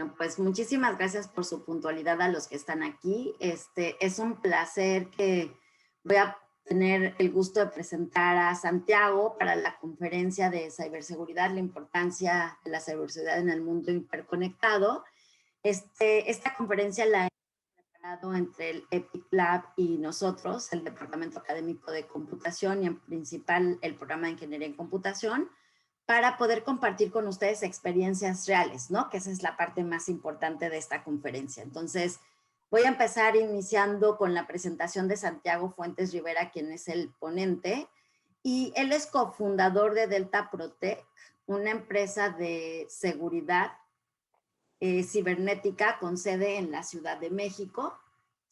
Bueno, pues muchísimas gracias por su puntualidad a los que están aquí. Es un placer que voy a tener el gusto de presentar a Santiago para la conferencia de ciberseguridad, la importancia de la ciberseguridad en el mundo hiperconectado. Esta conferencia la hemos preparado entre el EPIC Lab y nosotros, el Departamento Académico de Computación y en principal el programa de Ingeniería en Computación, para poder compartir con ustedes experiencias reales, ¿no? Que esa es la parte más importante de esta conferencia. Entonces, voy a empezar iniciando con la presentación de Santiago Fuentes Rivera, quien es el ponente, y él es cofundador de Delta Protect, una empresa de seguridad cibernética con sede en la Ciudad de México.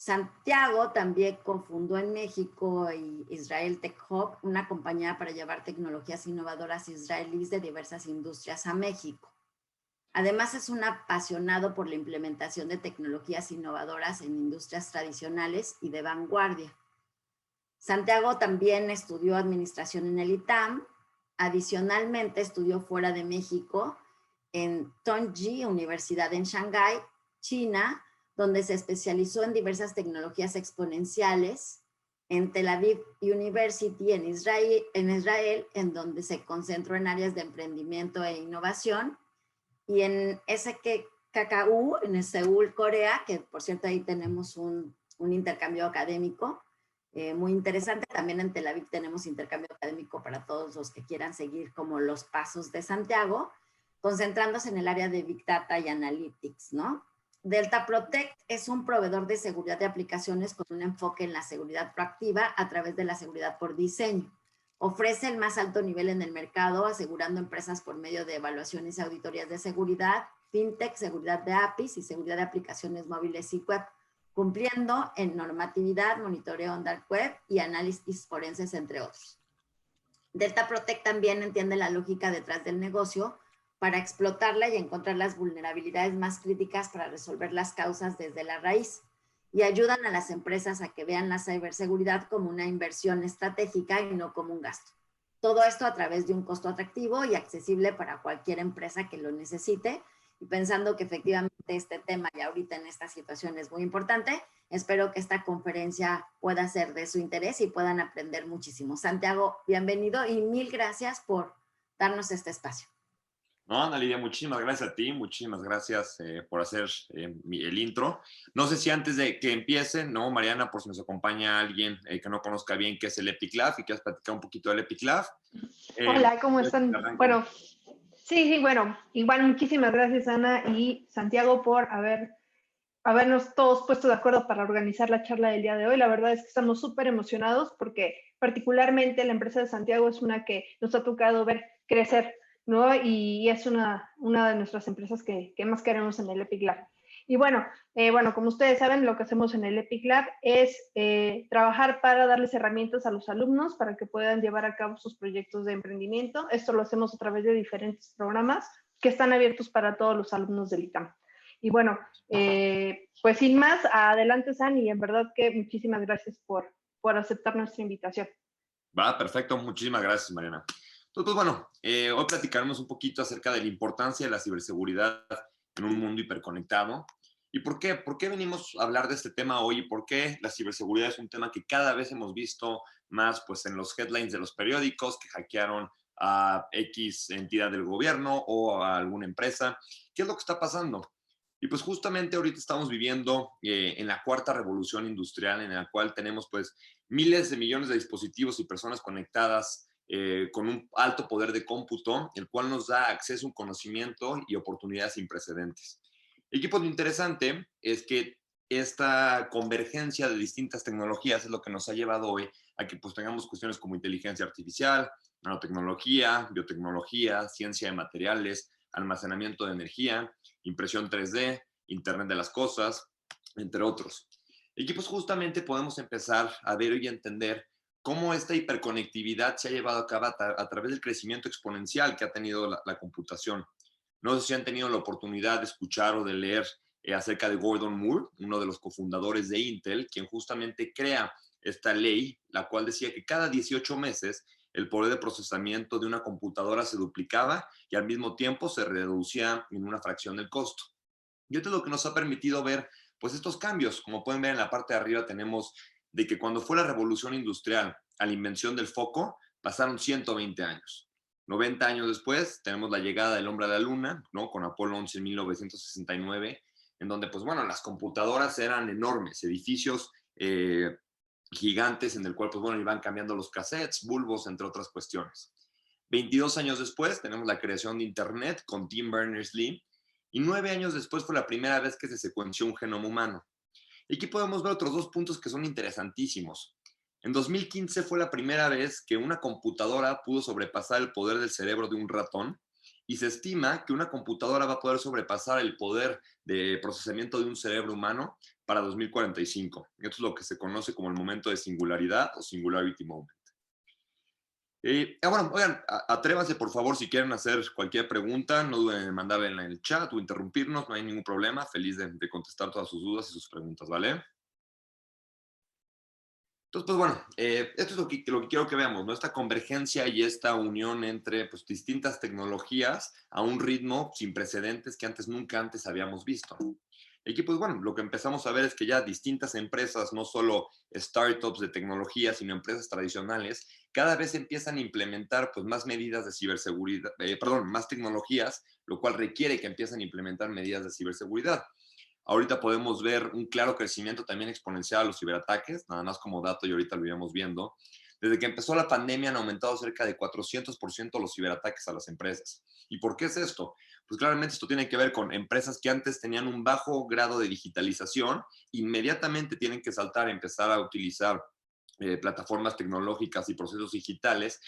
Santiago también cofundó en México y Israel Tech Hub, una compañía para llevar tecnologías innovadoras israelíes de diversas industrias a México. Además, es un apasionado por la implementación de tecnologías innovadoras en industrias tradicionales y de vanguardia. Santiago también estudió administración en el ITAM. Adicionalmente, estudió fuera de México en Tongji, Universidad en Shanghái, China, donde se especializó en diversas tecnologías exponenciales, en Tel Aviv University en Israel, en donde se concentró en áreas de emprendimiento e innovación, y en SKKU, en Seúl, Corea, que por cierto ahí tenemos un intercambio académico muy interesante. También en Tel Aviv tenemos intercambio académico para todos los que quieran seguir como los pasos de Santiago, concentrándose en el área de Big Data y Analytics, ¿no? Delta Protect es un proveedor de seguridad de aplicaciones con un enfoque en la seguridad proactiva a través de la seguridad por diseño. Ofrece el más alto nivel en el mercado, asegurando empresas por medio de evaluaciones y auditorías de seguridad, fintech, seguridad de APIs y seguridad de aplicaciones móviles y web, cumpliendo en normatividad, monitoreo en dark web y análisis forenses, entre otros. Delta Protect también entiende la lógica detrás del negocio para explotarla y encontrar las vulnerabilidades más críticas para resolver las causas desde la raíz, y ayudan a las empresas a que vean la ciberseguridad como una inversión estratégica y no como un gasto. Todo esto a través de un costo atractivo y accesible para cualquier empresa que lo necesite. Y pensando que efectivamente este tema y ahorita en esta situación es muy importante, espero que esta conferencia pueda ser de su interés y puedan aprender muchísimo. Santiago, bienvenido y mil gracias por darnos este espacio. No, Ana Lidia, muchísimas gracias a ti, muchísimas gracias por hacer el intro. No sé si antes de que empiecen, ¿no, Mariana, por si nos acompaña alguien que no conozca bien qué es el Epic Lab y quieras platicar un poquito del Epic Lab? Hola, ¿cómo están? Arranco. Bueno, sí, bueno, igual muchísimas gracias Ana y Santiago por habernos todos puesto de acuerdo para organizar la charla del día de hoy. La verdad es que estamos súper emocionados porque particularmente la empresa de Santiago es una que nos ha tocado ver crecer, ¿no? Y es una de nuestras empresas que más queremos en el Epic Lab. Y bueno, como ustedes saben, lo que hacemos en el Epic Lab es trabajar para darles herramientas a los alumnos para que puedan llevar a cabo sus proyectos de emprendimiento. Esto lo hacemos a través de diferentes programas que están abiertos para todos los alumnos del ITAM. Y bueno, pues sin más, adelante San, y en verdad que muchísimas gracias por aceptar nuestra invitación. Va, perfecto, muchísimas gracias, Mariana. Entonces, pues bueno, hoy platicaremos un poquito acerca de la importancia de la ciberseguridad en un mundo hiperconectado. ¿Y por qué? ¿Por qué venimos a hablar de este tema hoy? ¿Por qué la ciberseguridad es un tema que cada vez hemos visto más pues, en los headlines de los periódicos que hackearon a X entidad del gobierno o a alguna empresa? ¿Qué es lo que está pasando? Y pues justamente ahorita estamos viviendo en la cuarta revolución industrial, en la cual tenemos pues miles de millones de dispositivos y personas conectadas con un alto poder de cómputo, el cual nos da acceso a un conocimiento y oportunidades sin precedentes. Y aquí pues lo interesante es que esta convergencia de distintas tecnologías es lo que nos ha llevado hoy a que pues tengamos cuestiones como inteligencia artificial, nanotecnología, biotecnología, ciencia de materiales, almacenamiento de energía, impresión 3D, Internet de las cosas, entre otros. Y aquí pues justamente podemos empezar a ver y entender cómo esta hiperconectividad se ha llevado a cabo a través del crecimiento exponencial que ha tenido la computación. No sé si han tenido la oportunidad de escuchar o de leer acerca de Gordon Moore, uno de los cofundadores de Intel, quien justamente crea esta ley, la cual decía que cada 18 meses el poder de procesamiento de una computadora se duplicaba y al mismo tiempo se reducía en una fracción del costo. Y esto es lo que nos ha permitido ver pues estos cambios. Como pueden ver en la parte de arriba tenemos de que cuando fue la revolución industrial a la invención del foco, pasaron 120 años. 90 años después tenemos la llegada del hombre a la luna, ¿no? Con Apolo 11 en 1969, en donde pues bueno, las computadoras eran enormes, edificios gigantes en el cual pues bueno, iban cambiando los cassettes, bulbos, entre otras cuestiones. 22 años después tenemos la creación de Internet con Tim Berners-Lee, y 9 años después fue la primera vez que se secuenció un genoma humano. Y aquí podemos ver otros dos puntos que son interesantísimos. En 2015 fue la primera vez que una computadora pudo sobrepasar el poder del cerebro de un ratón, y se estima que una computadora va a poder sobrepasar el poder de procesamiento de un cerebro humano para 2045. Esto es lo que se conoce como el momento de singularidad o singularity moment. Bueno, oigan, atrévanse por favor si quieren hacer cualquier pregunta, no duden en mandarla en el chat o interrumpirnos, no hay ningún problema, feliz de contestar todas sus dudas y sus preguntas, ¿vale? Entonces, pues bueno, esto es lo que quiero que veamos, ¿no? Esta convergencia y esta unión entre pues, distintas tecnologías a un ritmo sin precedentes que nunca antes habíamos visto. Y aquí, pues bueno, lo que empezamos a ver es que ya distintas empresas, no solo startups de tecnología, sino empresas tradicionales, cada vez empiezan a implementar pues, más medidas de ciberseguridad, más tecnologías, lo cual requiere que empiecen a implementar medidas de ciberseguridad. Ahorita podemos ver un claro crecimiento también exponencial a los ciberataques, nada más como dato y ahorita lo iremos viendo. Desde que empezó la pandemia han aumentado cerca de 400% los ciberataques a las empresas. ¿Y por qué es esto? Pues claramente esto tiene que ver con empresas que antes tenían un bajo grado de digitalización, inmediatamente tienen que saltar a empezar a utilizar plataformas tecnológicas y procesos digitales,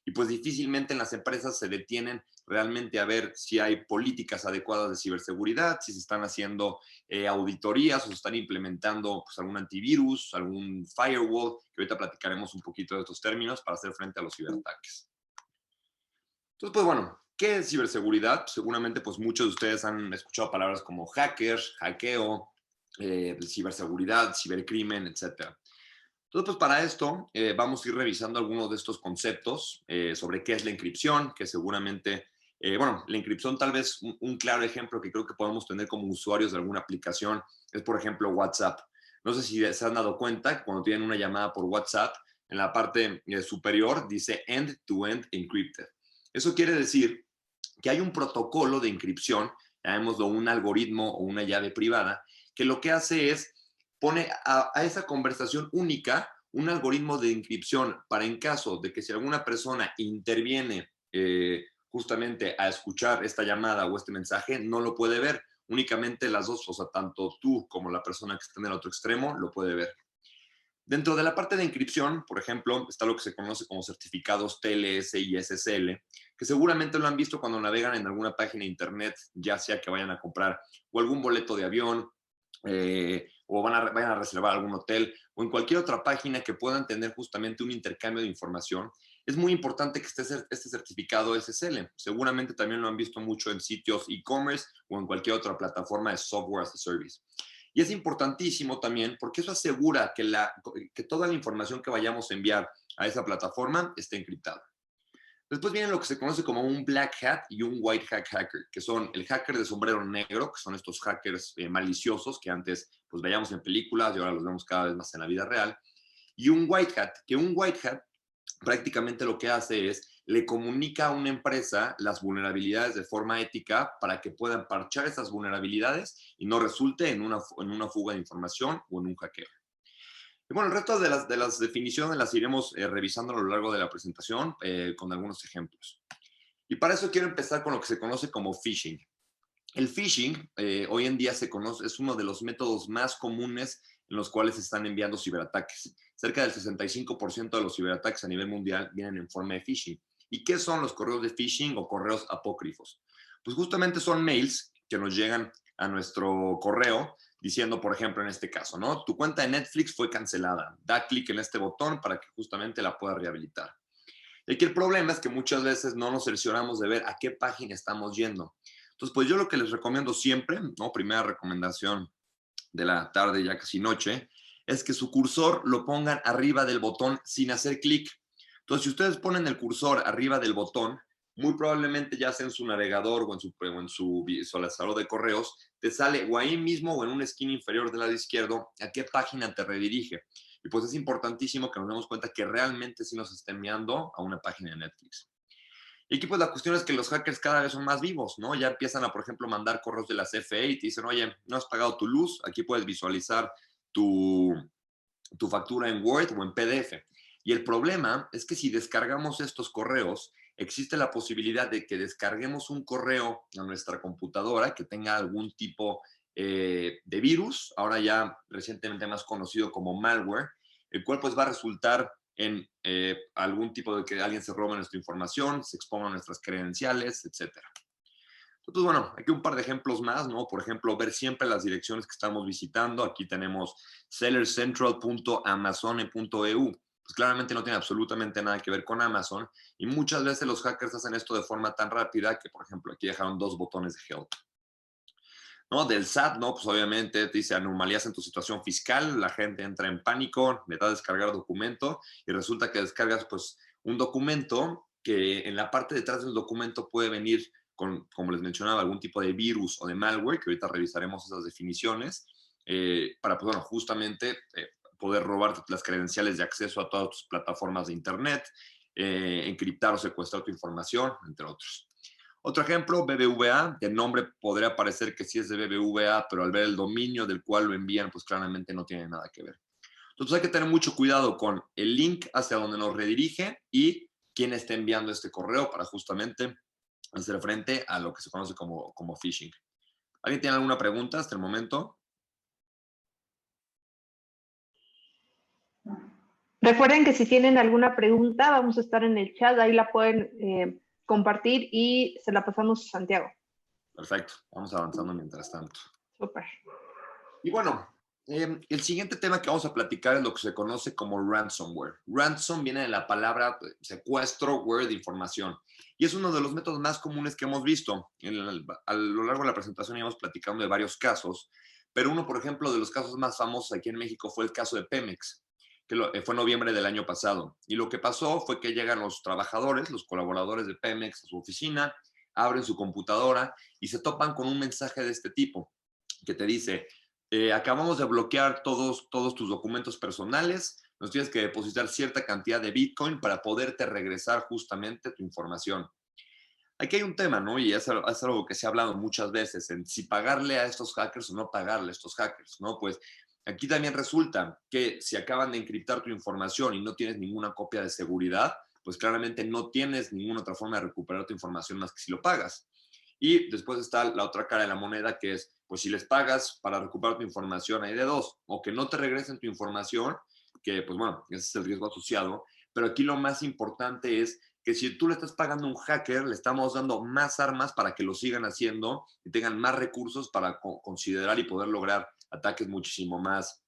y pues difícilmente en las empresas se detienen realmente a ver si hay políticas adecuadas de ciberseguridad, si se están haciendo auditorías o se están implementando pues, algún antivirus, algún firewall, que ahorita platicaremos un poquito de estos términos para hacer frente a los ciberataques. Entonces, pues bueno, ¿qué es ciberseguridad? Seguramente pues muchos de ustedes han escuchado palabras como hackers, hackeo, ciberseguridad, cibercrimen, etcétera. Entonces, pues para esto vamos a ir revisando algunos de estos conceptos sobre qué es la encripción, que seguramente, bueno, la encripción tal vez un claro ejemplo que creo que podemos tener como usuarios de alguna aplicación es, por ejemplo, WhatsApp. No sé si se han dado cuenta que cuando tienen una llamada por WhatsApp, en la parte superior dice end-to-end encrypted. Eso quiere decir que hay un protocolo de encripción, llamémoslo un algoritmo o una llave privada, que lo que hace es pone a esa conversación única un algoritmo de encripción para en caso de que si alguna persona interviene justamente a escuchar esta llamada o este mensaje, no lo puede ver. Únicamente las dos, o sea, tanto tú como la persona que está en el otro extremo lo puede ver. Dentro de la parte de encripción, por ejemplo, está lo que se conoce como certificados TLS y SSL, que seguramente lo han visto cuando navegan en alguna página de internet, ya sea que vayan a comprar o algún boleto de avión, o vayan a reservar algún hotel, o en cualquier otra página que puedan tener justamente un intercambio de información. Es muy importante que esté este certificado SSL. Seguramente también lo han visto mucho en sitios e-commerce o en cualquier otra plataforma de software as a service. Y es importantísimo también porque eso asegura que toda la información que vayamos a enviar a esa plataforma esté encriptada. Después viene lo que se conoce como un black hat y un white hat hacker, que son el hacker de sombrero negro, que son estos hackers maliciosos que antes pues veíamos en películas y ahora los vemos cada vez más en la vida real. Y un white hat, que un white hat prácticamente lo que hace es le comunica a una empresa las vulnerabilidades de forma ética para que puedan parchar esas vulnerabilidades y no resulte en una fuga de información o en un hackeo. Y bueno, el resto de las definiciones las iremos revisando a lo largo de la presentación con algunos ejemplos. Y para eso quiero empezar con lo que se conoce como phishing. El phishing hoy en día es uno de los métodos más comunes en los cuales se están enviando ciberataques. Cerca del 65% de los ciberataques a nivel mundial vienen en forma de phishing. ¿Y qué son los correos de phishing o correos apócrifos? Pues justamente son mails que nos llegan a nuestro correo diciendo, por ejemplo, en este caso, ¿no? Tu cuenta de Netflix fue cancelada. Da clic en este botón para que justamente la pueda rehabilitar. Y aquí el problema es que muchas veces no nos cercioramos de ver a qué página estamos yendo. Entonces, pues yo lo que les recomiendo siempre, ¿no? Primera recomendación de la tarde, ya casi noche, es que su cursor lo pongan arriba del botón sin hacer clic. Entonces, si ustedes ponen el cursor arriba del botón, muy probablemente ya sea en su navegador o en su visualizador de correos, te sale o ahí mismo o en una esquina inferior del lado izquierdo a qué página te redirige. Y pues es importantísimo que nos demos cuenta que realmente sí nos está enviando a una página de Netflix. Y aquí pues la cuestión es que los hackers cada vez son más vivos, ¿no? Ya empiezan a, por ejemplo, mandar correos de la CFE y te dicen, oye, no has pagado tu luz, aquí puedes visualizar tu factura en Word o en PDF. Y el problema es que si descargamos estos correos, existe la posibilidad de que descarguemos un correo a nuestra computadora que tenga algún tipo de virus, ahora ya recientemente más conocido como malware, el cual pues va a resultar en algún tipo de que alguien se robe nuestra información, se exponga nuestras credenciales, etcétera. Entonces, bueno, aquí un par de ejemplos más, ¿no? Por ejemplo, ver siempre las direcciones que estamos visitando. Aquí tenemos sellercentral.amazon.eu. Pues claramente no tiene absolutamente nada que ver con Amazon y muchas veces los hackers hacen esto de forma tan rápida que, por ejemplo, aquí dejaron 2 botones de help. ¿No? Del SAT, ¿no? Pues obviamente te dice anomalías en tu situación fiscal, la gente entra en pánico, le da a descargar documento y resulta que descargas pues un documento que en la parte de atrás del documento puede venir con, como les mencionaba, algún tipo de virus o de malware, que ahorita revisaremos esas definiciones, para pues, bueno, justamente poder robar las credenciales de acceso a todas tus plataformas de internet, encriptar o secuestrar tu información, entre otros. Otro ejemplo, BBVA, de nombre podría parecer que sí es de BBVA, pero al ver el dominio del cual lo envían, pues claramente no tiene nada que ver. Entonces hay que tener mucho cuidado con el link hacia donde nos redirige y quién está enviando este correo para justamente hacer frente a lo que se conoce como phishing. ¿Alguien tiene alguna pregunta hasta el momento? Recuerden que si tienen alguna pregunta, vamos a estar en el chat, ahí la pueden compartir y se la pasamos a Santiago. Perfecto, vamos avanzando mientras tanto. Súper. Y bueno, el siguiente tema que vamos a platicar es lo que se conoce como ransomware. Ransom viene de la palabra secuestro, ware de información. Y es uno de los métodos más comunes que hemos visto. A lo largo de la presentación íbamos platicando de varios casos, pero uno, por ejemplo, de los casos más famosos aquí en México fue el caso de Pemex, que fue en noviembre del año pasado. Y lo que pasó fue que llegan los trabajadores, los colaboradores de Pemex a su oficina, abren su computadora y se topan con un mensaje de este tipo, que te dice, acabamos de bloquear todos tus documentos personales, nos tienes que depositar cierta cantidad de Bitcoin para poderte regresar justamente tu información. Aquí hay un tema, ¿no? Y es algo que se ha hablado muchas veces, en si pagarle a estos hackers o no pagarle a estos hackers, ¿no? Pues aquí también resulta que si acaban de encriptar tu información y no tienes ninguna copia de seguridad, pues claramente no tienes ninguna otra forma de recuperar tu información más que si lo pagas. Y después está la otra cara de la moneda, que es, pues si les pagas para recuperar tu información, hay de dos, o que no te regresen tu información, que pues bueno, ese es el riesgo asociado, pero aquí lo más importante es que si tú le estás pagando a un hacker, le estamos dando más armas para que lo sigan haciendo y tengan más recursos para considerar y poder lograr ataques muchísimo más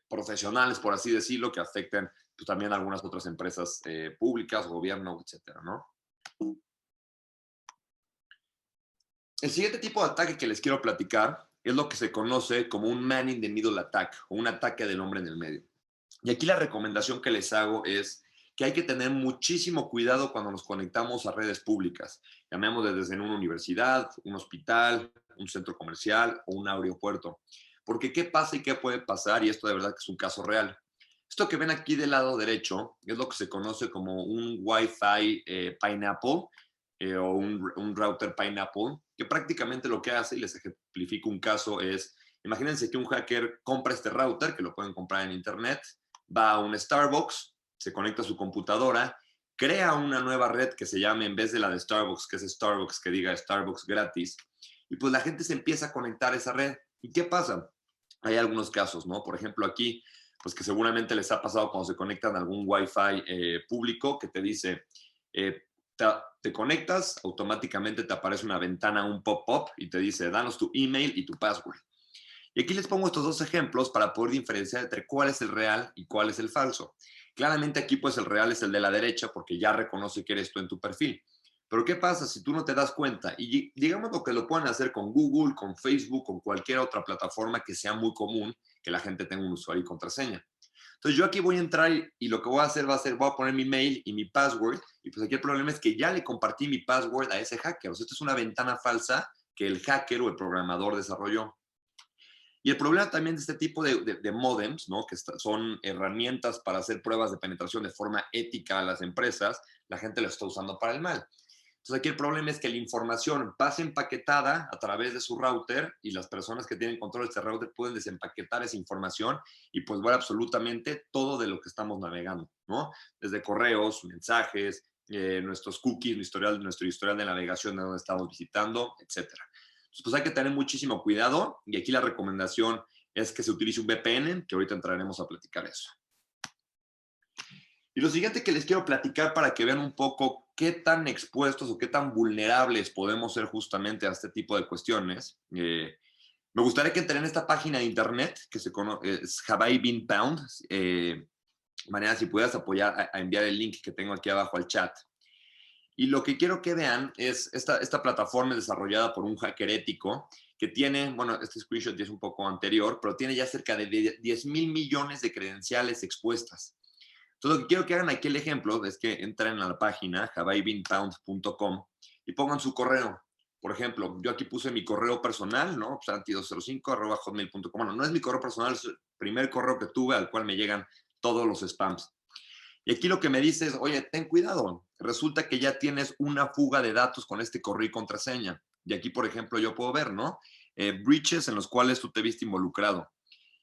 profesionales, por así decirlo, que afecten pues, también a algunas otras empresas públicas, gobierno, etcétera, ¿no? El siguiente tipo de ataque que les quiero platicar es lo que se conoce como un man in the middle attack o un ataque del hombre en el medio. Y aquí la recomendación que les hago es que hay que tener muchísimo cuidado cuando nos conectamos a redes públicas. Llamemos desde una universidad, un hospital, un centro comercial o un aeropuerto. Porque ¿qué pasa y qué puede pasar? Y esto de verdad que es un caso real. Esto que ven aquí del lado derecho es lo que se conoce como un Wi-Fi Pineapple o un router Pineapple, que prácticamente lo que hace, y les ejemplifico un caso, es, imagínense que un hacker compra este router, que lo pueden comprar en internet, va a un Starbucks, se conecta a su computadora, crea una nueva red que se llame, en vez de la de Starbucks, que es Starbucks, que diga Starbucks gratis, y pues la gente se empieza a conectar a esa red. ¿Y qué pasa? Hay algunos casos, ¿no? Por ejemplo, aquí, pues que seguramente les ha pasado cuando se conectan a algún Wi-Fi público que te dice, te conectas, automáticamente te aparece una ventana, un pop-up, y te dice, danos tu email y tu password. Y aquí les pongo estos dos ejemplos para poder diferenciar entre cuál es el real y cuál es el falso. Claramente aquí pues el real es el de la derecha porque ya reconoce que eres tú en tu perfil. Pero ¿qué pasa si tú no te das cuenta? Y digamos lo que lo pueden hacer con Google, con Facebook, con cualquier otra plataforma que sea muy común que la gente tenga un usuario y contraseña. Entonces yo aquí voy a entrar y lo que voy a hacer voy a poner mi mail y mi password, y pues aquí el problema es que ya le compartí mi password a ese hacker. O sea, esto es una ventana falsa que el hacker o el programador desarrolló. Y el problema también de este tipo de modems, ¿no? Que son herramientas para hacer pruebas de penetración de forma ética a las empresas, la gente lo está usando para el mal. Entonces aquí el problema es que la información pasa empaquetada a través de su router y las personas que tienen control de este router pueden desempaquetar esa información y pues ver absolutamente todo de lo que estamos navegando, ¿no? Desde correos, mensajes, nuestros cookies, nuestro historial de navegación de donde estamos visitando, etcétera. Entonces, pues hay que tener muchísimo cuidado y aquí la recomendación es que se utilice un VPN, que ahorita entraremos a platicar eso. Y lo siguiente que les quiero platicar para que vean un poco qué tan expuestos o qué tan vulnerables podemos ser justamente a este tipo de cuestiones. Me gustaría que entren en esta página de internet que se conoce, es Have I Been Pwned. Mariana, si pudieras apoyar a enviar el link que tengo aquí abajo al chat. Y lo que quiero que vean es esta plataforma desarrollada por un hacker ético que tiene, bueno, este screenshot ya es un poco anterior, pero tiene ya cerca de 10,000 millones de credenciales expuestas. Entonces, lo que quiero que hagan aquí el ejemplo es que entren a la página haveibeenpwned.com y pongan su correo. Por ejemplo, yo aquí puse mi correo personal, ¿no? santi205@hotmail.com. Bueno, no es mi correo personal, es el primer correo que tuve al cual me llegan todos los spams. Y aquí lo que me dice es, oye, ten cuidado. Resulta que ya tienes una fuga de datos con este correo y contraseña. Y aquí, por ejemplo, yo puedo ver, ¿no? Breaches en los cuales tú te viste involucrado.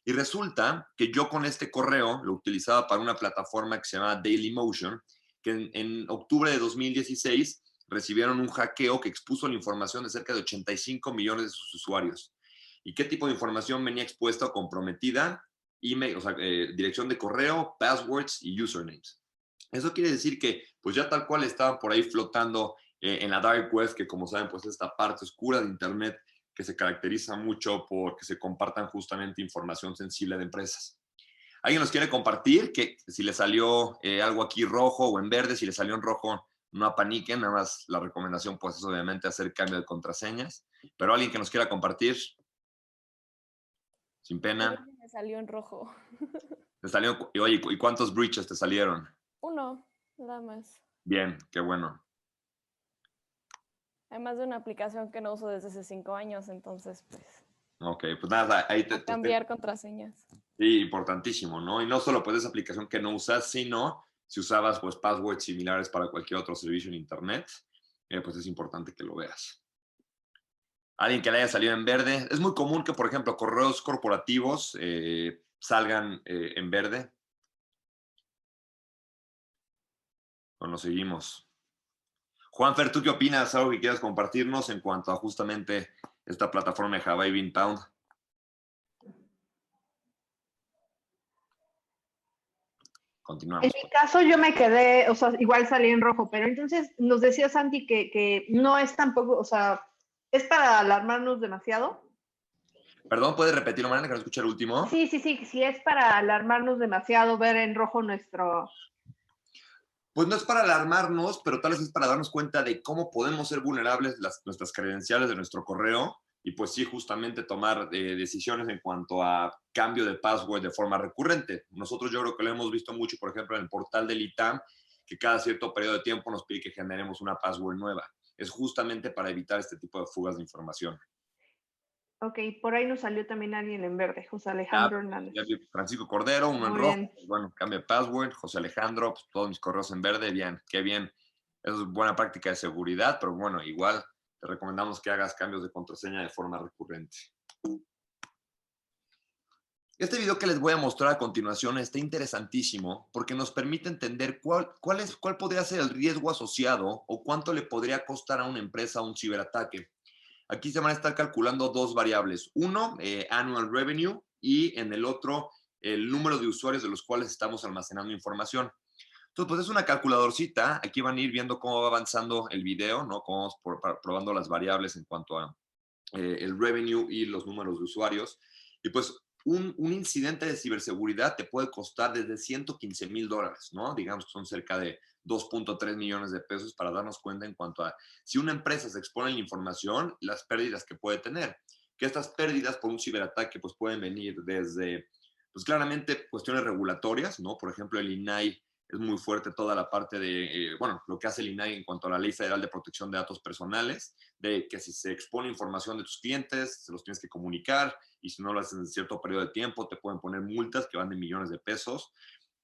Y resulta que yo con este correo lo utilizaba para una plataforma que se llama Dailymotion, que en octubre de 2016 recibieron un hackeo que expuso la información de cerca de 85 millones de sus usuarios. ¿Y qué tipo de información venía expuesta o comprometida? Email, o sea, dirección de correo, passwords y usernames. Eso quiere decir que pues ya tal cual estaban por ahí flotando en la dark web, que como saben pues esta parte oscura de internet que se caracteriza mucho por que se compartan justamente información sensible de empresas. ¿Alguien nos quiere compartir que si le salió algo aquí rojo o en verde? Si le salió en rojo, no apaniquen, nada más la recomendación pues es obviamente hacer cambio de contraseñas. Pero alguien que nos quiera compartir, sin pena. Me salió en rojo. Te salió, oye, ¿y cuántos breaches te salieron? Uno, nada más. Bien, qué bueno. Además de una aplicación que no uso desde hace 5 años, entonces pues... Ok, pues nada, ahí cambiar contraseñas. Sí, importantísimo, ¿no? Y no solo pues esa aplicación que no usas, sino si usabas pues passwords similares para cualquier otro servicio en internet, pues es importante que lo veas. Alguien que le haya salido en verde. Es muy común que, por ejemplo, correos corporativos salgan en verde. Bueno, seguimos. Juanfer, ¿tú qué opinas? ¿Algo que quieras compartirnos en cuanto a justamente esta plataforma de Have I Been Pwned? Continuamos. En mi caso yo me quedé, o sea, igual salí en rojo, pero entonces nos decía Santi que no es tampoco, o sea, es para alarmarnos demasiado. Perdón, ¿puedes repetirlo, Mariana, que no escuché el último? Sí, es para alarmarnos demasiado ver en rojo nuestro... Pues no es para alarmarnos, pero tal vez es para darnos cuenta de cómo podemos ser vulnerables nuestras credenciales de nuestro correo y pues sí, justamente tomar decisiones en cuanto a cambio de password de forma recurrente. Nosotros yo creo que lo hemos visto mucho, por ejemplo, en el portal del ITAM, que cada cierto periodo de tiempo nos pide que generemos una password nueva. Es justamente para evitar este tipo de fugas de información. Ok, por ahí nos salió también alguien en verde, José Alejandro Hernández. Francisco Cordero, uno en rojo. Bien. Bueno, cambia de password. José Alejandro, pues, todos mis correos en verde. Bien, qué bien. Eso es buena práctica de seguridad, pero bueno, igual te recomendamos que hagas cambios de contraseña de forma recurrente. Este video que les voy a mostrar a continuación está interesantísimo porque nos permite entender cuál podría ser el riesgo asociado o cuánto le podría costar a una empresa un ciberataque. Aquí se van a estar calculando dos variables. Uno, annual revenue, y en el otro, el número de usuarios de los cuales estamos almacenando información. Entonces, pues es una calculadorcita. Aquí van a ir viendo cómo va avanzando el video, ¿no? Cómo vamos probando las variables en cuanto a el revenue y los números de usuarios. Y pues un incidente de ciberseguridad te puede costar desde $115,000, ¿no? Digamos que son cerca de 2.3 millones de pesos para darnos cuenta en cuanto a si una empresa se expone a la información, las pérdidas que puede tener. Que estas pérdidas por un ciberataque pues pueden venir desde Pues claramente cuestiones regulatorias, ¿no? Por ejemplo, el INAI es muy fuerte toda la parte de, bueno, lo que hace el INAI en cuanto a la Ley Federal de Protección de Datos Personales, de que si se expone información de tus clientes, se los tienes que comunicar, y si no lo haces en cierto periodo de tiempo, te pueden poner multas que van de millones de pesos,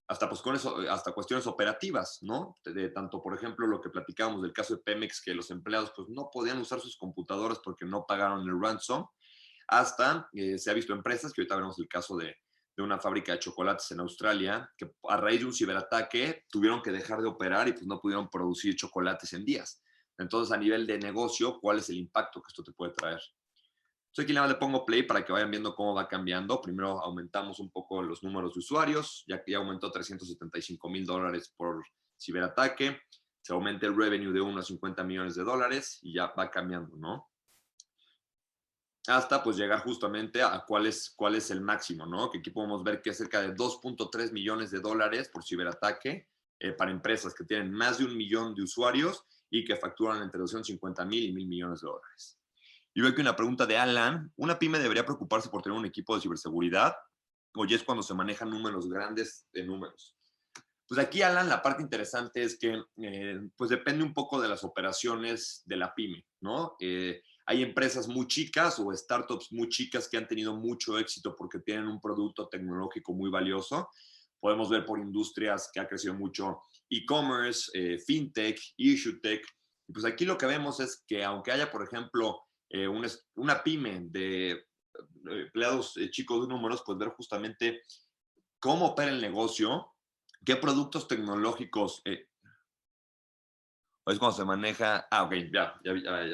hasta, pues, hasta cuestiones operativas, ¿no? Tanto, por ejemplo, lo que platicábamos del caso de Pemex, que los empleados pues, no podían usar sus computadoras porque no pagaron el ransom, hasta se ha visto empresas, que ahorita veremos el caso de una fábrica de chocolates en Australia, que a raíz de un ciberataque tuvieron que dejar de operar y pues no pudieron producir chocolates en días. Entonces, a nivel de negocio, ¿cuál es el impacto que esto te puede traer? Entonces, aquí nada más le pongo play para que vayan viendo cómo va cambiando. Primero aumentamos un poco los números de usuarios, ya que ya aumentó $375,000 por ciberataque. Se aumenta el revenue de 1 a 50 millones de dólares y ya va cambiando, ¿no? Hasta pues llegar justamente a cuál es el máximo, ¿no? Que aquí podemos ver que es cerca de 2.3 millones de dólares por ciberataque para empresas que tienen más de 1 millón de usuarios y que facturan entre 250,000 y 1,000 millones de dólares. Y veo aquí una pregunta de Alan. ¿Una pyme debería preocuparse por tener un equipo de ciberseguridad? ¿O ya es cuando se manejan números grandes de números? Pues aquí, Alan, la parte interesante es que pues depende un poco de las operaciones de la pyme, ¿no? Hay empresas muy chicas o startups muy chicas que han tenido mucho éxito porque tienen un producto tecnológico muy valioso. Podemos ver por industrias que ha crecido mucho e-commerce, fintech, issuetech. Y pues aquí lo que vemos es que aunque haya, por ejemplo, una pyme de empleados chicos de números, pues ver justamente cómo opera el negocio, qué productos tecnológicos es cuando se maneja. Ok, ya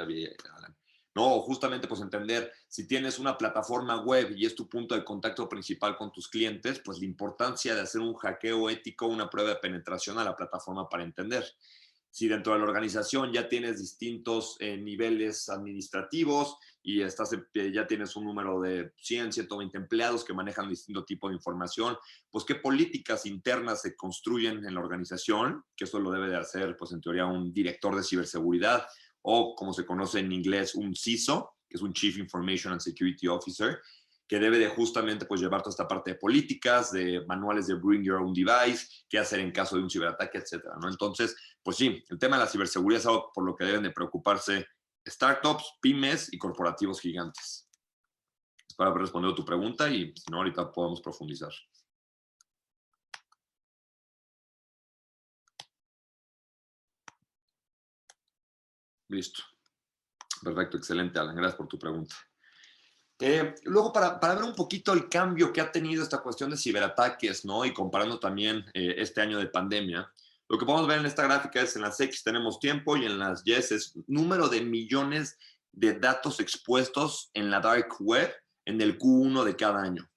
vi, Alan. No, justamente pues entender si tienes una plataforma web y es tu punto de contacto principal con tus clientes, pues la importancia de hacer un hackeo ético, una prueba de penetración a la plataforma para entender. Si dentro de la organización ya tienes distintos niveles administrativos y ya tienes un número de 100, 120 empleados que manejan distinto tipo de información, pues qué políticas internas se construyen en la organización, que eso lo debe de hacer, pues en teoría, un director de ciberseguridad o como se conoce en inglés, un CISO, que es un Chief Information and Security Officer, que debe de justamente pues llevar toda esta parte de políticas, de manuales de Bring Your Own Device, qué hacer en caso de un ciberataque, etcétera, ¿no? Entonces, pues sí, el tema de la ciberseguridad es algo por lo que deben de preocuparse startups, pymes y corporativos gigantes. Espero haber respondido tu pregunta y si no, ahorita podemos profundizar. Listo. Perfecto, excelente, Alan. Gracias por tu pregunta. Luego, para ver un poquito el cambio que ha tenido esta cuestión de ciberataques, ¿no? Y comparando también este año de pandemia, lo que podemos ver en esta gráfica es en las X tenemos tiempo y en las Y es número de millones de datos expuestos en la dark web en el Q1 de cada año.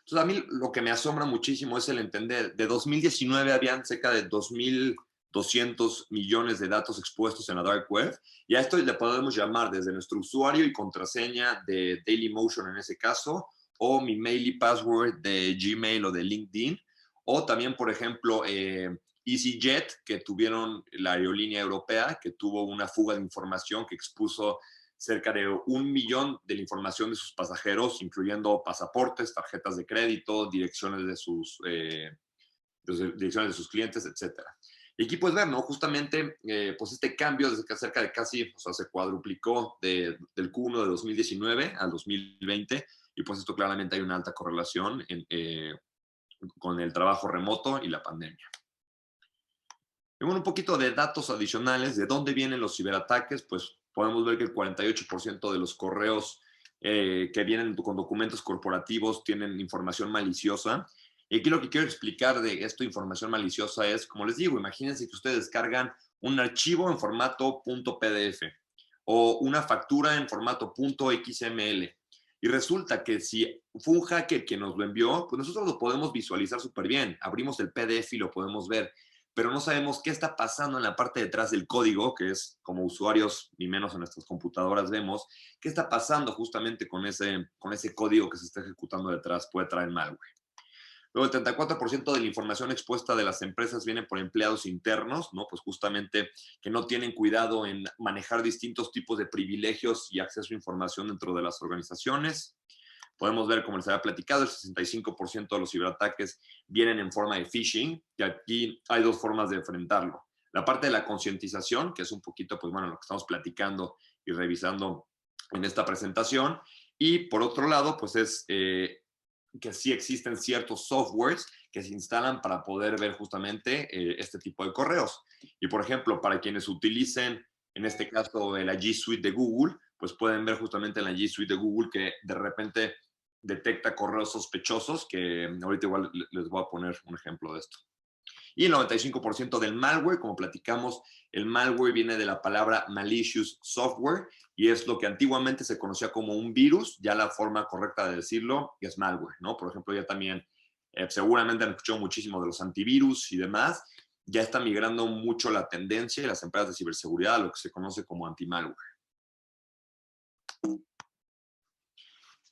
Entonces, a mí lo que me asombra muchísimo es el entender, de 2019 habían cerca de 2,200 millones de datos expuestos en la dark web, y a esto le podemos llamar desde nuestro usuario y contraseña de Dailymotion en ese caso, o mi mail y password de Gmail o de LinkedIn, o también, por ejemplo, EasyJet, que tuvieron la aerolínea europea, que tuvo una fuga de información que expuso cerca de 1 millón de la información de sus pasajeros, incluyendo pasaportes, tarjetas de crédito, direcciones de sus clientes, etcétera. Y aquí puedes ver, ¿no? Justamente, pues este cambio de cerca de casi, o sea, se cuadruplicó del Q1 de 2019 al 2020, y pues esto claramente hay una alta correlación con el trabajo remoto y la pandemia. Y bueno, un poquito de datos adicionales, ¿de dónde vienen los ciberataques? Pues podemos ver que el 48% de los correos que vienen con documentos corporativos tienen información maliciosa. Y aquí lo que quiero explicar de esta información maliciosa es, como les digo, imagínense que ustedes descargan un archivo en formato .pdf o una factura en formato .xml. Y resulta que si fue un hacker quien nos lo envió, pues nosotros lo podemos visualizar súper bien. Abrimos el PDF y lo podemos ver, pero no sabemos qué está pasando en la parte detrás del código, que es como usuarios, ni menos en nuestras computadoras vemos, qué está pasando justamente con ese código que se está ejecutando detrás, puede traer malware. Luego, el 34% de la información expuesta de las empresas viene por empleados internos, ¿no? Pues justamente que no tienen cuidado en manejar distintos tipos de privilegios y acceso a información dentro de las organizaciones. Podemos ver, como les había platicado, el 65% de los ciberataques vienen en forma de phishing, y aquí hay dos formas de enfrentarlo. La parte de la concientización, que es un poquito, pues bueno, lo que estamos platicando y revisando en esta presentación. Y por otro lado, pues es que sí existen ciertos softwares que se instalan para poder ver justamente este tipo de correos. Y por ejemplo, para quienes utilicen, en este caso, la G Suite de Google, pues pueden ver justamente en la G Suite de Google que de repente detecta correos sospechosos, que ahorita igual les voy a poner un ejemplo de esto. Y el 95% del malware, como platicamos, el malware viene de la palabra malicious software y es lo que antiguamente se conocía como un virus, ya la forma correcta de decirlo es malware, ¿no? Por ejemplo, ya también seguramente han escuchado muchísimo de los antivirus y demás, ya está migrando mucho la tendencia de las empresas de ciberseguridad a lo que se conoce como anti-malware.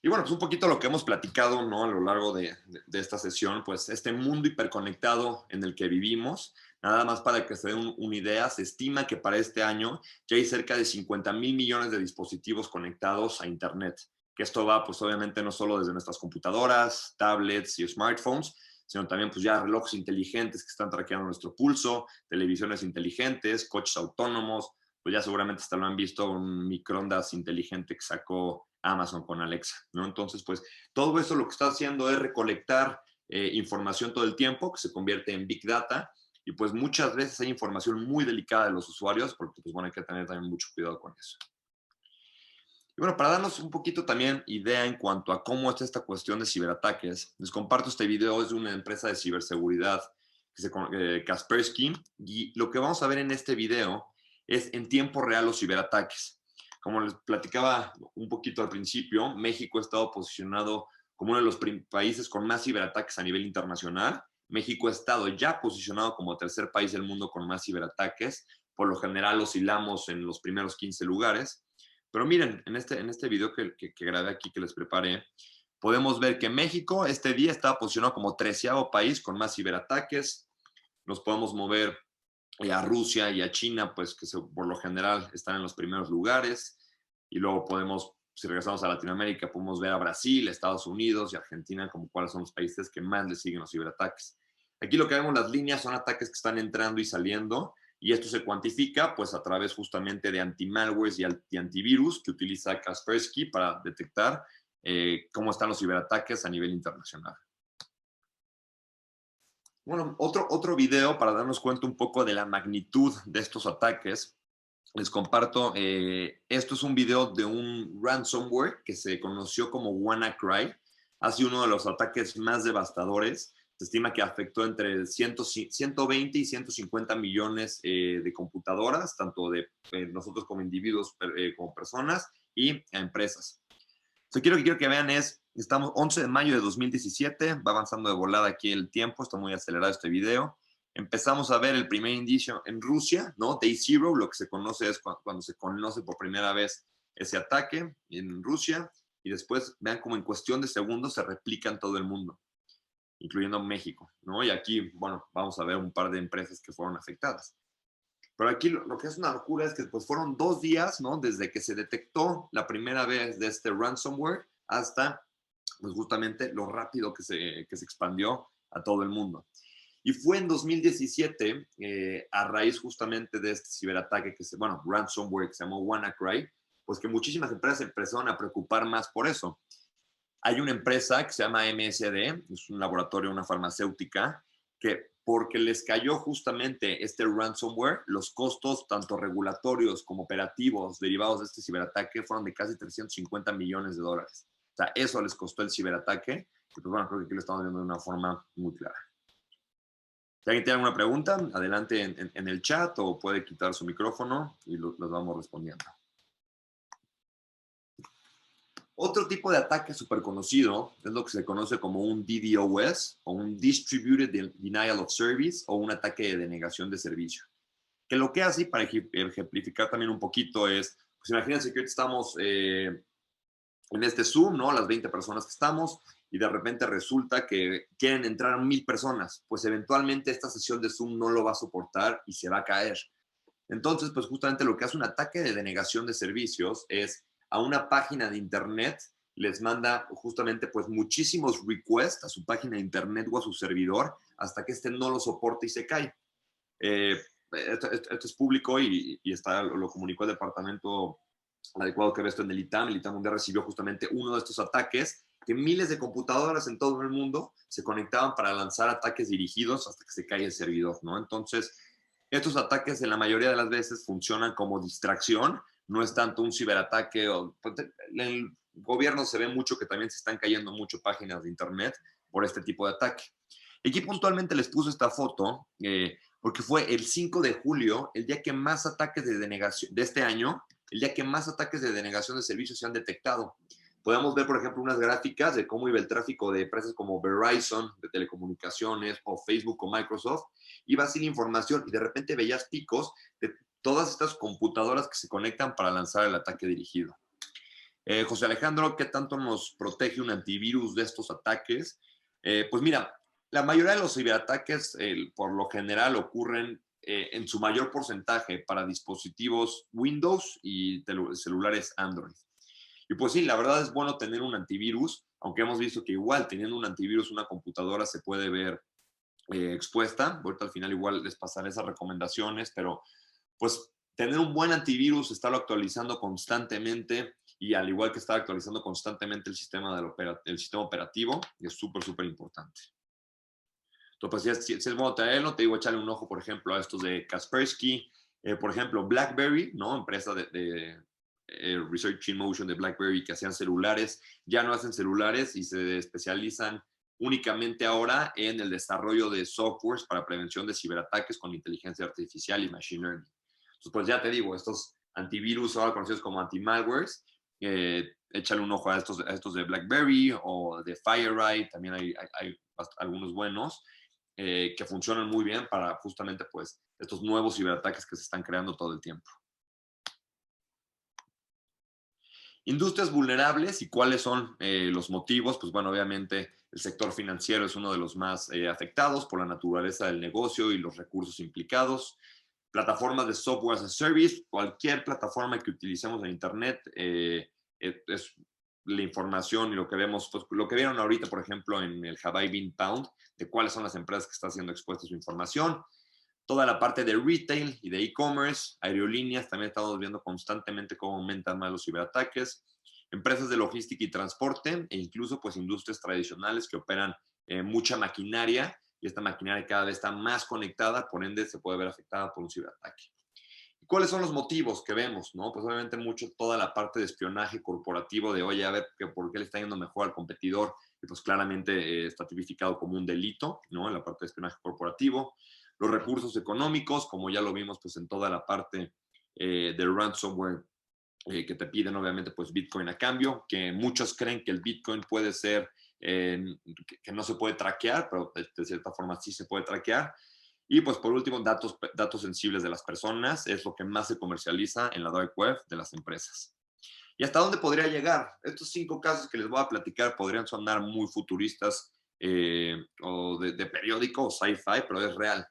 Y bueno, pues un poquito lo que hemos platicado, ¿no? A lo largo de esta sesión, pues este mundo hiperconectado en el que vivimos, nada más para que se den una idea, se estima que para este año ya hay cerca de 50,000 millones de dispositivos conectados a Internet. Que esto va, pues obviamente, no solo desde nuestras computadoras, tablets y smartphones, sino también pues ya relojes inteligentes que están traqueando nuestro pulso, televisiones inteligentes, coches autónomos, pues ya seguramente hasta lo han visto, un microondas inteligente que sacó Amazon con Alexa, ¿no? Entonces, pues todo eso lo que está haciendo es recolectar información todo el tiempo, que se convierte en Big Data, y pues muchas veces hay información muy delicada de los usuarios, porque pues bueno, hay que tener también mucho cuidado con eso. Y bueno, para darnos un poquito también idea en cuanto a cómo está esta cuestión de ciberataques, les comparto este video, es de una empresa de ciberseguridad, Kaspersky, y lo que vamos a ver en este video es en tiempo real los ciberataques. Como les platicaba un poquito al principio, México ha estado posicionado como uno de los países con más ciberataques a nivel internacional. México ha estado ya posicionado como tercer país del mundo con más ciberataques. Por lo general oscilamos en los primeros 15 lugares. Pero miren, en este video que grabé aquí, que les preparé, podemos ver que México este día está posicionado como 13º país con más ciberataques. Nos podemos mover a Rusia y a China, pues que por lo general están en los primeros lugares. Y luego podemos, si regresamos a Latinoamérica, podemos ver a Brasil, Estados Unidos y Argentina como cuáles son los países que más le siguen los ciberataques. Aquí lo que vemos, las líneas son ataques que están entrando y saliendo, y esto se cuantifica pues a través justamente de anti-malwares y antivirus que utiliza Kaspersky para detectar cómo están los ciberataques a nivel internacional. Bueno, otro video para darnos cuenta un poco de la magnitud de estos ataques. Les comparto, esto es un video de un ransomware que se conoció como WannaCry. Ha sido uno de los ataques más devastadores. Se estima que afectó entre 120 y 150 millones de computadoras, tanto de nosotros como individuos, como personas y a empresas. Lo que quiero que vean es, estamos 11 de mayo de 2017, va avanzando de volada aquí el tiempo, está muy acelerado este video. Empezamos a ver el primer indicio en Rusia, ¿no? Day Zero, lo que se conoce es cuando se conoce por primera vez ese ataque en Rusia, y después vean cómo en cuestión de segundos se replica en todo el mundo, incluyendo México, ¿no? Y aquí, bueno, vamos a ver un par de empresas que fueron afectadas. Pero aquí lo que es una locura es que pues fueron 2 días, ¿no? Desde que se detectó la primera vez de este ransomware hasta pues justamente lo rápido que se expandió a todo el mundo. Y fue en 2017, a raíz justamente de este ciberataque, ransomware que se llamó WannaCry, pues que muchísimas empresas se empezaron a preocupar más por eso. Hay una empresa que se llama MSD, es un laboratorio, una farmacéutica, que porque les cayó justamente este ransomware, los costos tanto regulatorios como operativos derivados de este ciberataque fueron de casi 350 millones de dólares. O sea, eso les costó el ciberataque. Y pues bueno, creo que aquí lo estamos viendo de una forma muy clara. Si alguien tiene alguna pregunta, adelante en el chat o puede quitar su micrófono y los vamos respondiendo. Otro tipo de ataque súper conocido es lo que se conoce como un DDoS o un Distributed Denial of Service o un ataque de denegación de servicio. Que lo que hace, para ejemplificar también un poquito, es, pues imagínense que ahorita estamos en este Zoom, ¿no? Las 20 personas que estamos, y de repente resulta que quieren entrar 1,000 personas. Pues eventualmente esta sesión de Zoom no lo va a soportar y se va a caer. Entonces, pues justamente lo que hace un ataque de denegación de servicios es a una página de internet les manda justamente pues muchísimos requests a su página de internet o a su servidor hasta que este no lo soporte y se cae. Esto es público y lo comunicó el departamento adecuado que ve esto en el ITAM. El ITAM un día recibió justamente uno de estos ataques, que miles de computadoras en todo el mundo se conectaban para lanzar ataques dirigidos hasta que se cae el servidor, ¿no? Entonces, estos ataques en la mayoría de las veces funcionan como distracción, no es tanto un ciberataque. En el gobierno se ve mucho que también se están cayendo mucho páginas de internet por este tipo de ataque. Aquí puntualmente les puse esta foto porque fue el 5 de julio, el día que más ataques de denegación de este año, el día que más ataques de denegación de servicios se han detectado. Podemos ver, por ejemplo, unas gráficas de cómo iba el tráfico de empresas como Verizon, de telecomunicaciones, o Facebook o Microsoft. Iba sin información y de repente veías picos de todas estas computadoras que se conectan para lanzar el ataque dirigido. José Alejandro, ¿qué tanto nos protege un antivirus de estos ataques? Pues mira, la mayoría de los ciberataques por lo general ocurren en su mayor porcentaje para dispositivos Windows y celulares Android. Y pues sí, la verdad es bueno tener un antivirus, aunque hemos visto que igual teniendo un antivirus una computadora se puede ver expuesta. Ahorita al final igual les pasaré esas recomendaciones, pero pues tener un buen antivirus, estarlo actualizando constantemente y al igual que estar actualizando constantemente el sistema operativo es súper importante. Entonces, pues, si es bueno tenerlo, te digo, echarle un ojo, por ejemplo, a estos de Kaspersky, por ejemplo, BlackBerry, ¿no? Empresa de Research in Motion de BlackBerry que hacían celulares, ya no hacen celulares y se especializan únicamente ahora en el desarrollo de softwares para prevención de ciberataques con inteligencia artificial y machine learning. Entonces, pues ya te digo, estos antivirus ahora conocidos como anti-malwares, échale un ojo a estos de BlackBerry o de FireEye, también hay algunos buenos que funcionan muy bien para justamente pues estos nuevos ciberataques que se están creando todo el tiempo. Industrias vulnerables y cuáles son los motivos. Pues bueno, obviamente el sector financiero es uno de los más afectados por la naturaleza del negocio y los recursos implicados. Plataformas de software as a service, cualquier plataforma que utilicemos en internet es la información y lo que vemos, pues, lo que vieron ahorita, por ejemplo, en el Have I Been Pwned, de cuáles son las empresas que están siendo expuestas a su información. Toda la parte de retail y de e-commerce, aerolíneas, también estamos viendo constantemente cómo aumentan más los ciberataques, empresas de logística y transporte e incluso pues industrias tradicionales que operan mucha maquinaria y esta maquinaria cada vez está más conectada, por ende se puede ver afectada por un ciberataque. ¿Y cuáles son los motivos que vemos? ¿No? Pues obviamente mucho toda la parte de espionaje corporativo de, oye, a ver, ¿por qué le está yendo mejor al competidor? Y pues claramente está tipificado como un delito, ¿no? En la parte de espionaje corporativo. Los recursos económicos, como ya lo vimos pues en toda la parte de ransomware que te piden obviamente pues Bitcoin a cambio, que muchos creen que el Bitcoin puede ser, que no se puede traquear, pero de cierta forma sí se puede traquear. Y pues por último, datos sensibles de las personas es lo que más se comercializa en la dark web de las empresas. ¿Y hasta dónde podría llegar? Estos 5 casos que les voy a platicar podrían sonar muy futuristas o de periódico o sci-fi, pero es real.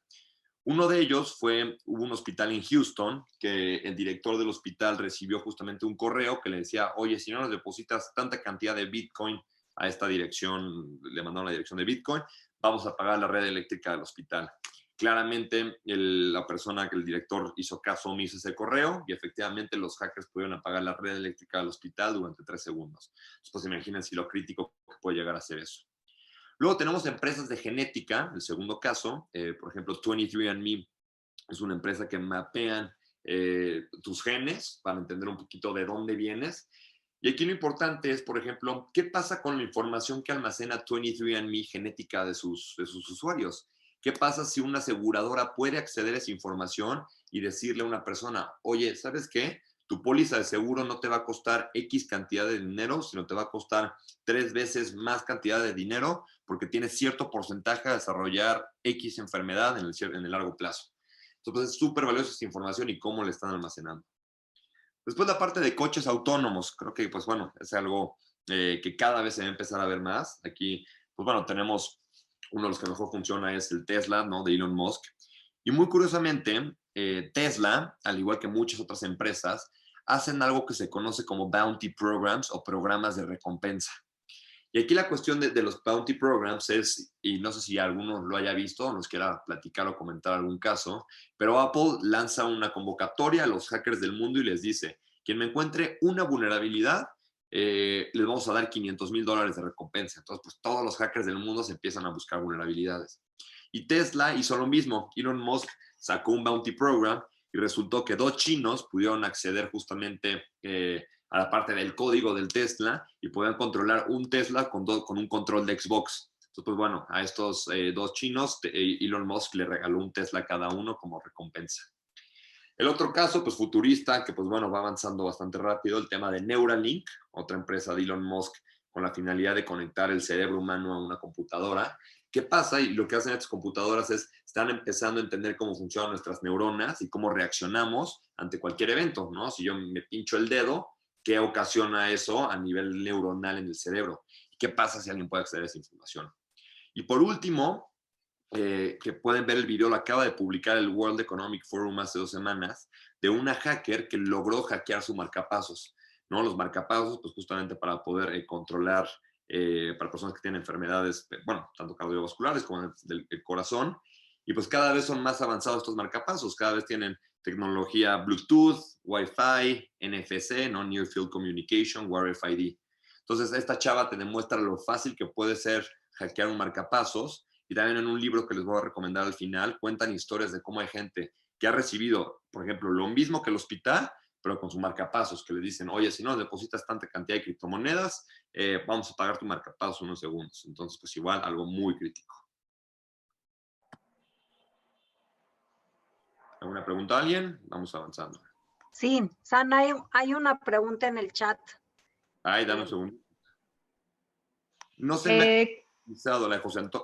Uno de ellos hubo un hospital en Houston que el director del hospital recibió justamente un correo que le decía, oye, si no nos depositas tanta cantidad de Bitcoin a esta dirección, le mandaron la dirección de Bitcoin, vamos a pagar la red eléctrica del hospital. Claramente la persona que el director hizo caso omiso ese correo y efectivamente los hackers pudieron apagar la red eléctrica del hospital durante 3 segundos. Entonces, pues imagínense lo crítico que puede llegar a ser eso. Luego tenemos empresas de genética, el segundo caso, por ejemplo, 23andMe es una empresa que mapean tus genes para entender un poquito de dónde vienes. Y aquí lo importante es, por ejemplo, ¿qué pasa con la información que almacena 23andMe genética de sus usuarios? ¿Qué pasa si una aseguradora puede acceder a esa información y decirle a una persona, oye, ¿sabes qué? Tu póliza de seguro no te va a costar X cantidad de dinero, sino te va a costar 3 veces más cantidad de dinero porque tienes cierto porcentaje a desarrollar X enfermedad en el largo plazo. Entonces es súper valiosa esa información y cómo la están almacenando. Después la parte de coches autónomos, creo que pues bueno, es algo que cada vez se va a empezar a ver más. Aquí, pues bueno, tenemos uno de los que mejor funciona es el Tesla, ¿no? De Elon Musk. Y muy curiosamente, Tesla, al igual que muchas otras empresas, hacen algo que se conoce como bounty programs o programas de recompensa. Y aquí la cuestión de los bounty programs es, y no sé si alguno lo haya visto o nos quiera platicar o comentar algún caso, pero Apple lanza una convocatoria a los hackers del mundo y les dice, quien me encuentre una vulnerabilidad, les vamos a dar $500,000 de recompensa. Entonces, pues todos los hackers del mundo se empiezan a buscar vulnerabilidades. Y Tesla hizo lo mismo. Elon Musk sacó un bounty program y resultó que 2 chinos pudieron acceder justamente a la parte del código del Tesla y podían controlar un Tesla con un control de Xbox. Entonces, pues bueno, a estos 2 chinos, Elon Musk le regaló un Tesla a cada uno como recompensa. El otro caso, pues futurista, que pues bueno, va avanzando bastante rápido, el tema de Neuralink, otra empresa de Elon Musk con la finalidad de conectar el cerebro humano a una computadora. ¿Qué pasa? Y lo que hacen estas computadoras es, están empezando a entender cómo funcionan nuestras neuronas y cómo reaccionamos ante cualquier evento, ¿no? Si yo me pincho el dedo, ¿qué ocasiona eso a nivel neuronal en el cerebro? ¿Qué pasa si alguien puede acceder a esa información? Y por último, que pueden ver el video, lo acaba de publicar el World Economic Forum hace 2 semanas, de una hacker que logró hackear su marcapasos, ¿no? Los marcapasos, pues justamente para poder controlar para personas que tienen enfermedades, bueno, tanto cardiovasculares como del corazón, y pues cada vez son más avanzados estos marcapasos, cada vez tienen tecnología Bluetooth, Wi-Fi, NFC, ¿no? Near Field Communication, RFID. Entonces, esta chava te demuestra lo fácil que puede ser hackear un marcapasos. Y también en un libro que les voy a recomendar al final, cuentan historias de cómo hay gente que ha recibido, por ejemplo, lo mismo que el hospital, pero con su marcapasos, que le dicen, oye, si no depositas tanta cantidad de criptomonedas, vamos a pagar tu marcapasos unos segundos. Entonces, pues igual, algo muy crítico. ¿Alguna pregunta a alguien? Vamos avanzando. Sí, Sana, hay una pregunta en el chat. Ay, dame un segundo. No sé,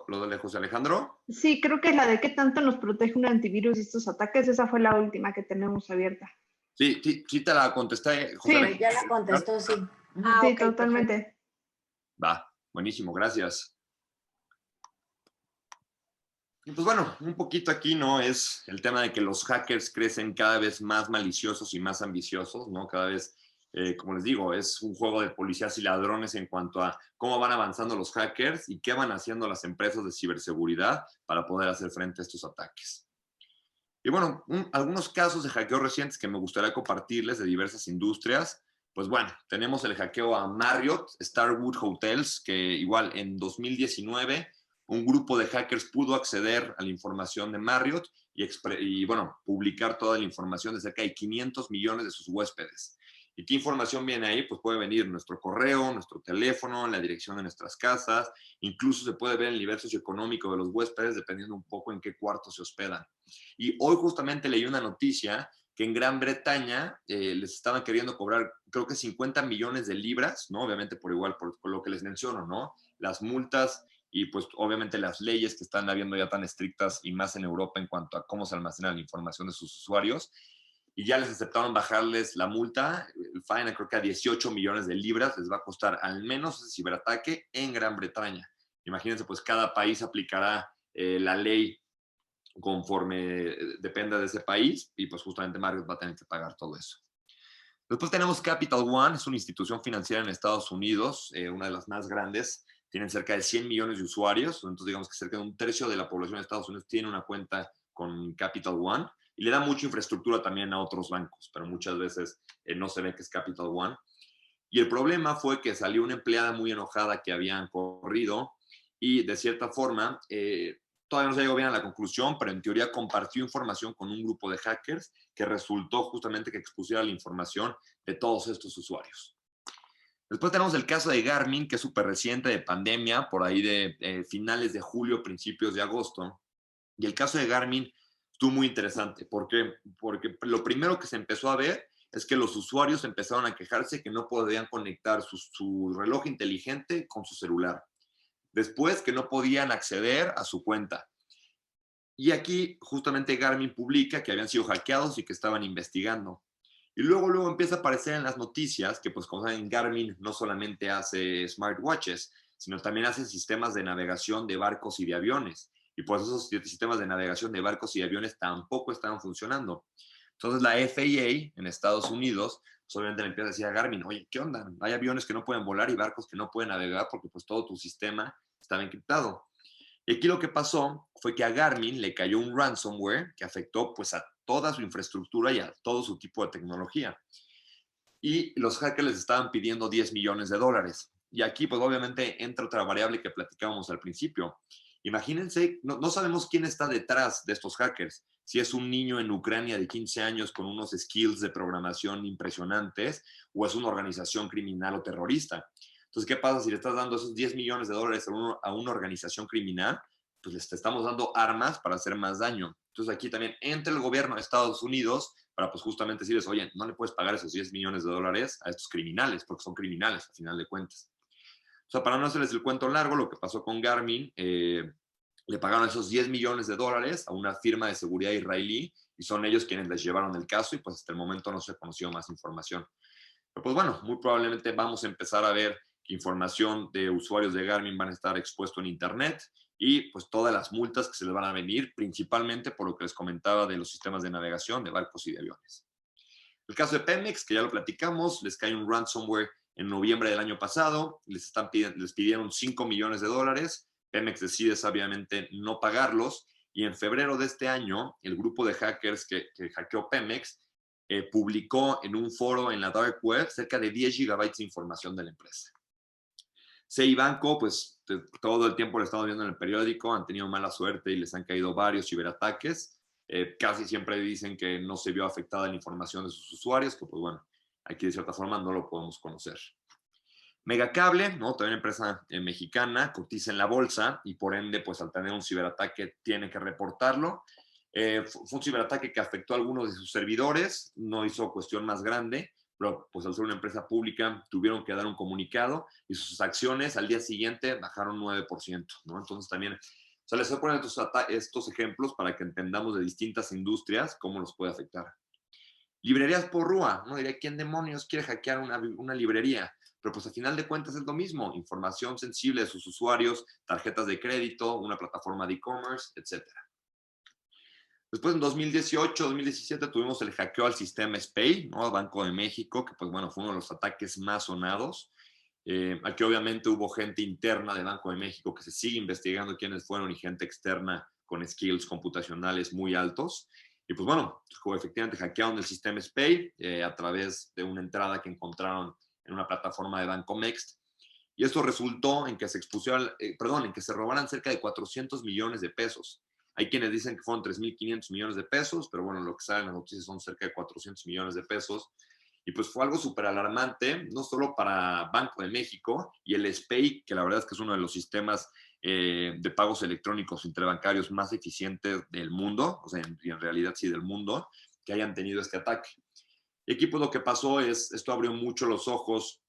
lo de José Alejandro. Sí, creo que es la de qué tanto nos protege un antivirus de estos ataques. Esa fue la última que tenemos abierta. Sí, te la contesté, José Sí, Alejandro. Ya la contestó, sí. Ah, sí, ok, totalmente. perfecto. Va, buenísimo, gracias. Y pues bueno, un poquito aquí, ¿no? Es el tema de que los hackers crecen cada vez más maliciosos y más ambiciosos, ¿no? Cada vez, como les digo, es un juego de policías y ladrones en cuanto a cómo van avanzando los hackers y qué van haciendo las empresas de ciberseguridad para poder hacer frente a estos ataques. Y bueno, algunos casos de hackeo recientes que me gustaría compartirles de diversas industrias. Pues bueno, tenemos el hackeo a Marriott, Starwood Hotels, que igual en 2019 un grupo de hackers pudo acceder a la información de Marriott y bueno, publicar toda la información de cerca de 500 millones de sus huéspedes. ¿Y qué información viene ahí? Pues puede venir nuestro correo, nuestro teléfono, la dirección de nuestras casas, incluso se puede ver el nivel socioeconómico de los huéspedes dependiendo un poco en qué cuarto se hospedan. Y hoy justamente leí una noticia que en Gran Bretaña les estaban queriendo cobrar, creo que 50 millones de libras, ¿no? Obviamente por igual, por lo que les menciono, ¿no? Las multas y pues obviamente las leyes que están habiendo ya tan estrictas y más en Europa en cuanto a cómo se almacena la información de sus usuarios. Y ya les aceptaron bajarles la multa, el fine, creo que a 18 millones de libras les va a costar al menos ese ciberataque en Gran Bretaña. Imagínense, pues cada país aplicará la ley conforme dependa de ese país y pues justamente Marriott va a tener que pagar todo eso. Después tenemos Capital One, es una institución financiera en Estados Unidos, una de las más grandes, tienen cerca de 100 millones de usuarios, entonces digamos que cerca de un tercio de la población de Estados Unidos tiene una cuenta con Capital One y le da mucha infraestructura también a otros bancos, pero muchas veces no se ve que es Capital One. Y el problema fue que salió una empleada muy enojada que habían corrido y de cierta forma todavía no se llegó bien a la conclusión, pero en teoría compartió información con un grupo de hackers que resultó justamente que expusiera la información de todos estos usuarios. Después tenemos el caso de Garmin, que es súper reciente, de pandemia, por ahí de finales de julio, principios de agosto. Y el caso de Garmin estuvo muy interesante. ¿Por qué? Porque lo primero que se empezó a ver es que los usuarios empezaron a quejarse que no podían conectar su reloj inteligente con su celular. Después que no podían acceder a su cuenta. Y aquí justamente Garmin publica que habían sido hackeados y que estaban investigando. Y luego empieza a aparecer en las noticias que, pues como saben, Garmin no solamente hace smartwatches, sino también hace sistemas de navegación de barcos y de aviones. Y pues esos sistemas de navegación de barcos y de aviones tampoco estaban funcionando. Entonces la FAA en Estados Unidos, pues obviamente le empieza a decir a Garmin, oye, ¿qué onda? Hay aviones que no pueden volar y barcos que no pueden navegar porque pues todo tu sistema estaba encriptado. Y aquí lo que pasó fue que a Garmin le cayó un ransomware que afectó pues a toda su infraestructura y a todo su tipo de tecnología. Y los hackers les estaban pidiendo $10 millones. Y aquí pues obviamente entra otra variable que platicábamos al principio. Imagínense, no sabemos quién está detrás de estos hackers. Si es un niño en Ucrania de 15 años con unos skills de programación impresionantes o es una organización criminal o terrorista. Entonces, ¿qué pasa si le estás dando esos $10 millones a una organización criminal? Pues les estamos dando armas para hacer más daño. Entonces, aquí también entra el gobierno de Estados Unidos para pues justamente decirles, oye, no le puedes pagar esos $10 millones a estos criminales, porque son criminales a final de cuentas. O sea, para no hacerles el cuento largo, lo que pasó con Garmin, le pagaron esos $10 millones a una firma de seguridad israelí y son ellos quienes les llevaron el caso y pues hasta el momento no se conoció más información. Pero pues bueno, muy probablemente vamos a empezar a ver que información de usuarios de Garmin van a estar expuestos en Internet y pues todas las multas que se les van a venir, principalmente por lo que les comentaba de los sistemas de navegación de barcos y de aviones. El caso de Pemex, que ya lo platicamos, les cae un ransomware en noviembre del año pasado, les pidieron $5 millones. Pemex decide sabiamente no pagarlos y en febrero de este año el grupo de hackers que hackeó Pemex publicó en un foro en la dark web cerca de 10 gigabytes de información de la empresa. CI Banco, pues todo el tiempo lo estamos viendo en el periódico, han tenido mala suerte y les han caído varios ciberataques. Casi siempre dicen que no se vio afectada la información de sus usuarios, que pues bueno, aquí de cierta forma no lo podemos conocer. Megacable, ¿no? También empresa mexicana, cotiza en la bolsa y por ende, pues al tener un ciberataque tiene que reportarlo. Fue un ciberataque que afectó a algunos de sus servidores, no hizo cuestión más grande, pero pues al ser una empresa pública tuvieron que dar un comunicado y sus acciones al día siguiente bajaron 9%, ¿no? Entonces también, o sea, les voy a poner estos ejemplos para que entendamos de distintas industrias cómo los puede afectar. Librerías por RUA, ¿no? Diría, ¿quién demonios quiere hackear una librería? Pero pues al final de cuentas es lo mismo, información sensible de sus usuarios, tarjetas de crédito, una plataforma de e-commerce, etc. Después en 2018, 2017 tuvimos el hackeo al sistema SPEI, ¿no? Banco de México, que pues bueno, fue uno de los ataques más sonados. Aquí obviamente hubo gente interna de Banco de México que se sigue investigando quiénes fueron y gente externa con skills computacionales muy altos. Y pues bueno, efectivamente hackearon el sistema SPEI a través de una entrada que encontraron en una plataforma de Bancomext. Y esto resultó en que en que se robaran cerca de 400 millones de pesos. Hay quienes dicen que fueron 3.500 millones de pesos, pero bueno, lo que sale en las noticias son cerca de 400 millones de pesos. Y pues fue algo súper alarmante, no solo para Banco de México y el SPEI, que la verdad es que es uno de los sistemas de pagos electrónicos interbancarios más eficientes del mundo, o sea, en realidad sí del mundo, que hayan tenido este ataque. Y aquí pues lo que pasó es, esto abrió mucho los ojos,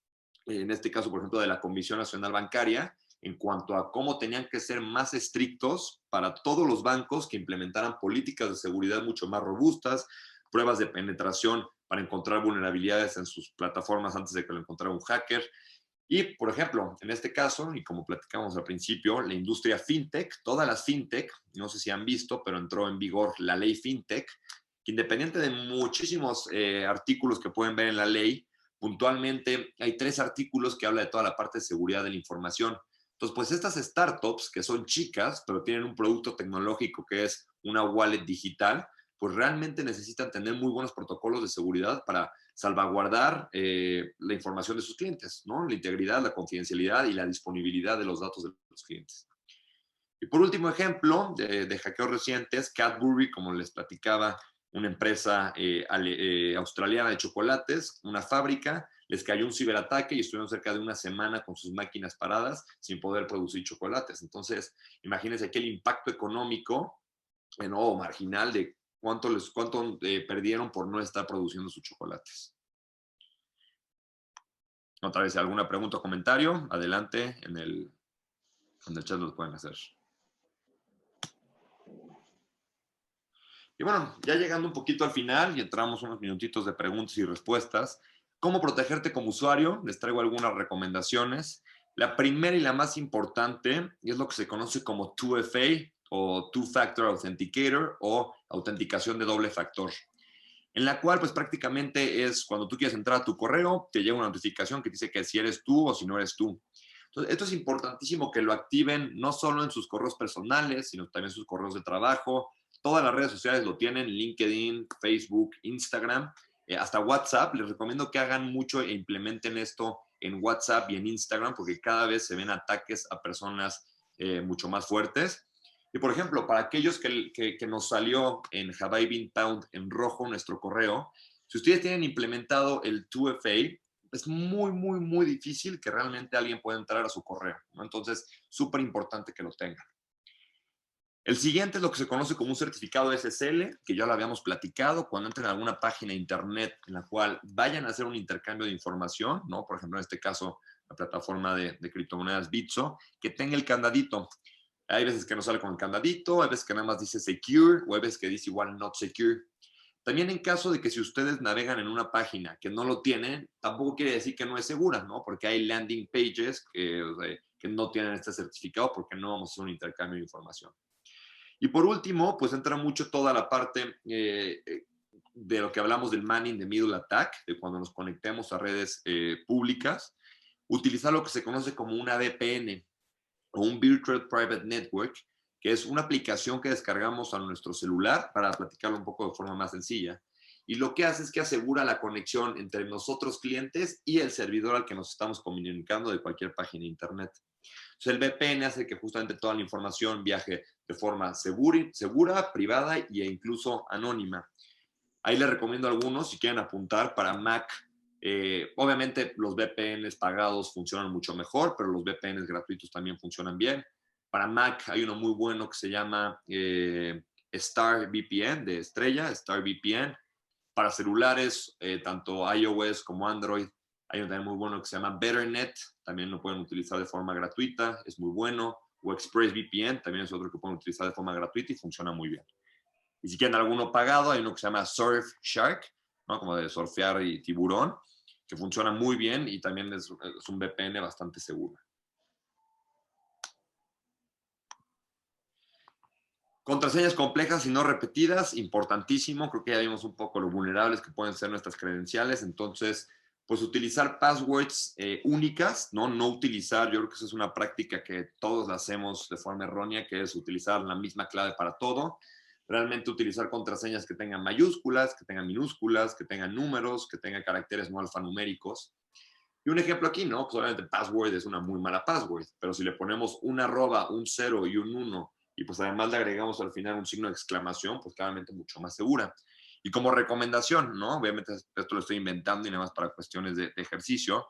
en este caso, por ejemplo, de la Comisión Nacional Bancaria, en cuanto a cómo tenían que ser más estrictos para todos los bancos que implementaran políticas de seguridad mucho más robustas, pruebas de penetración para encontrar vulnerabilidades en sus plataformas antes de que lo encontrara un hacker. Y, por ejemplo, en este caso, y como platicamos al principio, la industria fintech, todas las fintech, no sé si han visto, pero entró en vigor la ley fintech, que independiente de muchísimos artículos que pueden ver en la ley, puntualmente hay 3 artículos que hablan de toda la parte de seguridad de la información. Entonces, pues estas startups que son chicas, pero tienen un producto tecnológico que es una wallet digital, pues realmente necesitan tener muy buenos protocolos de seguridad para salvaguardar la información de sus clientes, ¿no? La integridad, la confidencialidad y la disponibilidad de los datos de los clientes. Y por último ejemplo de hackeos recientes, Cadbury, como les platicaba, una empresa australiana de chocolates, una fábrica, les cayó un ciberataque y estuvieron cerca de una semana con sus máquinas paradas sin poder producir chocolates. Entonces, imagínense aquí el impacto económico o marginal de cuánto perdieron por no estar produciendo sus chocolates. Otra vez, ¿alguna pregunta o comentario? Adelante, en el chat lo pueden hacer. Y bueno, ya llegando un poquito al final y entramos unos minutitos de preguntas y respuestas. ¿Cómo protegerte como usuario? Les traigo algunas recomendaciones. La primera y la más importante es lo que se conoce como 2FA o Two Factor Authenticator o autenticación de doble factor. en la cual pues prácticamente es cuando tú quieres entrar a tu correo, te llega una notificación que dice que si eres tú o si no eres tú. Entonces, esto es importantísimo que lo activen no solo en sus correos personales, sino también en sus correos de trabajo. Todas las redes sociales lo tienen, LinkedIn, Facebook, Instagram, hasta WhatsApp. Les recomiendo que hagan mucho e implementen esto en WhatsApp y en Instagram, porque cada vez se ven ataques a personas mucho más fuertes. Y por ejemplo, para aquellos que nos salió en Have I Been Pwned en rojo nuestro correo, si ustedes tienen implementado el 2FA, es muy, muy, muy difícil que realmente alguien pueda entrar a su correo, ¿no? Entonces, súper importante que lo tengan. El siguiente es lo que se conoce como un certificado SSL, que ya lo habíamos platicado. Cuando entren a alguna página de internet en la cual vayan a hacer un intercambio de información, ¿no? Por ejemplo, en este caso, la plataforma de criptomonedas Bitso, que tenga el candadito. Hay veces que no sale con el candadito, hay veces que nada más dice secure, o hay veces que dice igual not secure. También en caso de que si ustedes navegan en una página que no lo tienen, tampoco quiere decir que no es segura, ¿no? Porque hay landing pages que no tienen este certificado porque no vamos a hacer un intercambio de información. Y por último, pues entra mucho toda la parte de lo que hablamos del man in the middle attack, de cuando nos conectemos a redes públicas, utilizar lo que se conoce como una VPN o un Virtual Private Network, que es una aplicación que descargamos a nuestro celular para platicarlo un poco de forma más sencilla. Y lo que hace es que asegura la conexión entre nosotros clientes y el servidor al que nos estamos comunicando de cualquier página de internet. Entonces, el VPN hace que justamente toda la información viaje de forma segura, privada e incluso anónima. Ahí les recomiendo algunos si quieren apuntar para Mac. Obviamente los VPNs pagados funcionan mucho mejor, pero los VPNs gratuitos también funcionan bien. Para Mac hay uno muy bueno que se llama Star VPN, de estrella, Star VPN. Para celulares, tanto iOS como Android, hay uno también muy bueno que se llama BetterNet, también lo pueden utilizar de forma gratuita, es muy bueno. O ExpressVPN, también es otro que pueden utilizar de forma gratuita y funciona muy bien. Y si quieren alguno pagado, hay uno que se llama Surfshark, ¿no? Como de surfear y tiburón, que funciona muy bien y también es un VPN bastante seguro. Contraseñas complejas y no repetidas, importantísimo. Creo que ya vimos un poco lo vulnerables que pueden ser nuestras credenciales. Entonces, pues utilizar passwords únicas, ¿no? No utilizar, yo creo que eso es una práctica que todos la hacemos de forma errónea, que es utilizar la misma clave para todo. Realmente utilizar contraseñas que tengan mayúsculas, que tengan minúsculas, que tengan números, que tengan caracteres no alfanuméricos. Y un ejemplo aquí, ¿no? Pues obviamente password es una muy mala password, pero si le ponemos una arroba, un 0 y un 1, y pues además le agregamos al final un signo de exclamación, pues claramente mucho más segura. Y como recomendación, ¿no? Obviamente esto lo estoy inventando y nada más para cuestiones de ejercicio.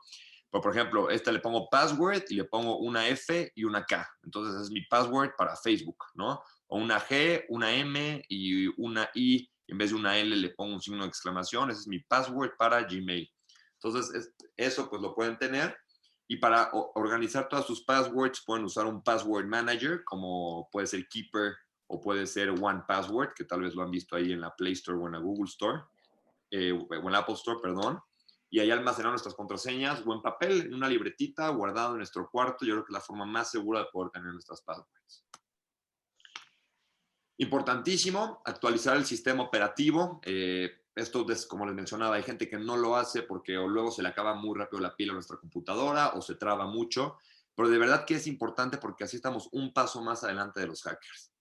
Pero, por ejemplo, esta le pongo password y le pongo una F y una K. Entonces es mi password para Facebook, ¿no? O una G, una M y una I. En vez de una L le pongo un signo de exclamación. Ese es mi password para Gmail. Entonces, eso pues lo pueden tener. Y para organizar todas sus passwords pueden usar un password manager, como puede ser Keeper o puede ser One Password, que tal vez lo han visto ahí en la Play Store o en la Google Store, o en la Apple Store, perdón. Y ahí almacenar nuestras contraseñas o en papel, en una libretita, guardado en nuestro cuarto. Yo creo que es la forma más segura de poder tener nuestras passwords. Importantísimo, actualizar el sistema operativo. Esto, como les mencionaba, hay gente que no lo hace porque o luego se le acaba muy rápido la pila a nuestra computadora o se traba mucho, pero de verdad que es importante porque así estamos un paso más adelante de los hackers.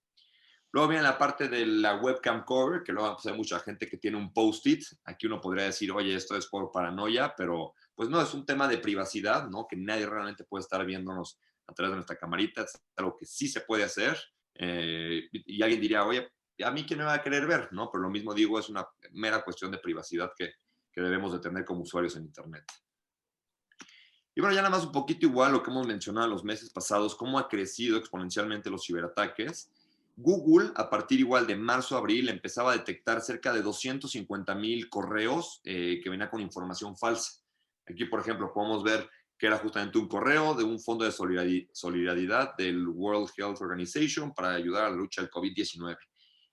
Luego viene la parte de la webcam cover, que luego pues, hay mucha gente que tiene un post-it. Aquí uno podría decir, oye, esto es por paranoia, pero pues no, es un tema de privacidad, ¿no? Que nadie realmente puede estar viéndonos a través de nuestra camarita. Es algo que sí se puede hacer. Y alguien diría, oye, a mí quién me va a querer ver, ¿no? Pero lo mismo digo, es una mera cuestión de privacidad que debemos de tener como usuarios en Internet. Y bueno, ya nada más un poquito igual lo que hemos mencionado los meses pasados, cómo ha crecido exponencialmente los ciberataques. Google, a partir igual de marzo a abril, empezaba a detectar cerca de 250,000 correos que venían con información falsa. Aquí, por ejemplo, podemos ver que era justamente un correo de un fondo de solidaridad del World Health Organization para ayudar a la lucha del COVID-19.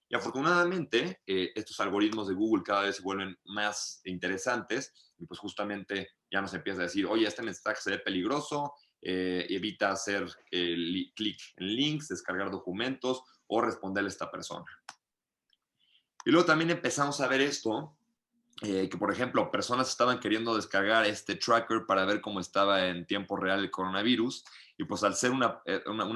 Y afortunadamente, estos algoritmos de Google cada vez se vuelven más interesantes y pues justamente ya nos empieza a decir, oye, este mensaje se ve peligroso, evita hacer clic en links, descargar documentos o responderle a esta persona. Y luego también empezamos a ver esto que, por ejemplo, personas estaban queriendo descargar este tracker para ver cómo estaba en tiempo real el coronavirus, y pues al ser una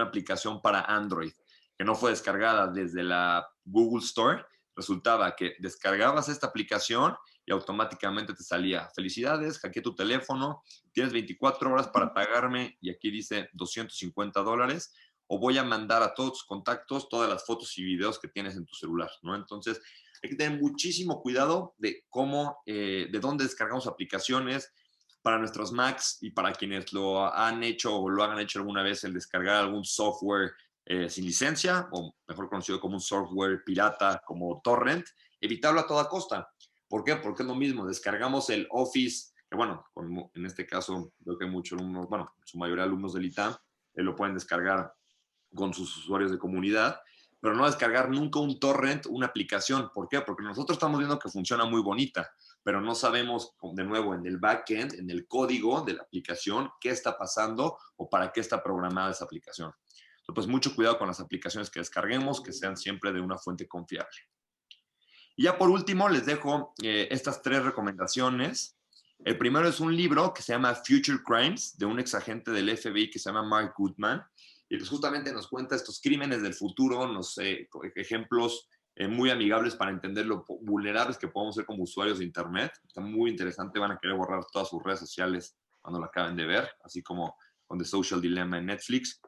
aplicación para Android que no fue descargada desde la Google Store, resultaba que descargabas esta aplicación y automáticamente te salía: felicidades, hackeé tu teléfono, tienes 24 horas para pagarme, y aquí dice $250, o voy a mandar a todos tus contactos todas las fotos y videos que tienes en tu celular, ¿no? Entonces, hay que tener muchísimo cuidado de cómo, de dónde descargamos aplicaciones. Para nuestros Macs y para quienes lo han hecho o lo hagan hecho alguna vez, el descargar algún software sin licencia, o mejor conocido como un software pirata como torrent, evitarlo a toda costa. ¿Por qué? Porque es lo mismo, descargamos el Office, que bueno, en este caso creo que muchos alumnos, bueno, su mayoría alumnos del ITAM, lo pueden descargar con sus usuarios de comunidad, pero no descargar nunca un torrent, una aplicación. ¿Por qué? Porque nosotros estamos viendo que funciona muy bonita, pero no sabemos, de nuevo, en el backend, en el código de la aplicación, qué está pasando o para qué está programada esa aplicación. Entonces, pues mucho cuidado con las aplicaciones que descarguemos, que sean siempre de una fuente confiable. Y ya por último, les dejo estas 3 recomendaciones. El primero es un libro que se llama Future Crimes, de un exagente del FBI que se llama Mark Goodman, y pues justamente nos cuenta estos crímenes del futuro, ejemplos muy amigables para entender lo vulnerables que podemos ser como usuarios de Internet. Está muy interesante, van a querer borrar todas sus redes sociales cuando lo acaben de ver, así como con The Social Dilemma en Netflix.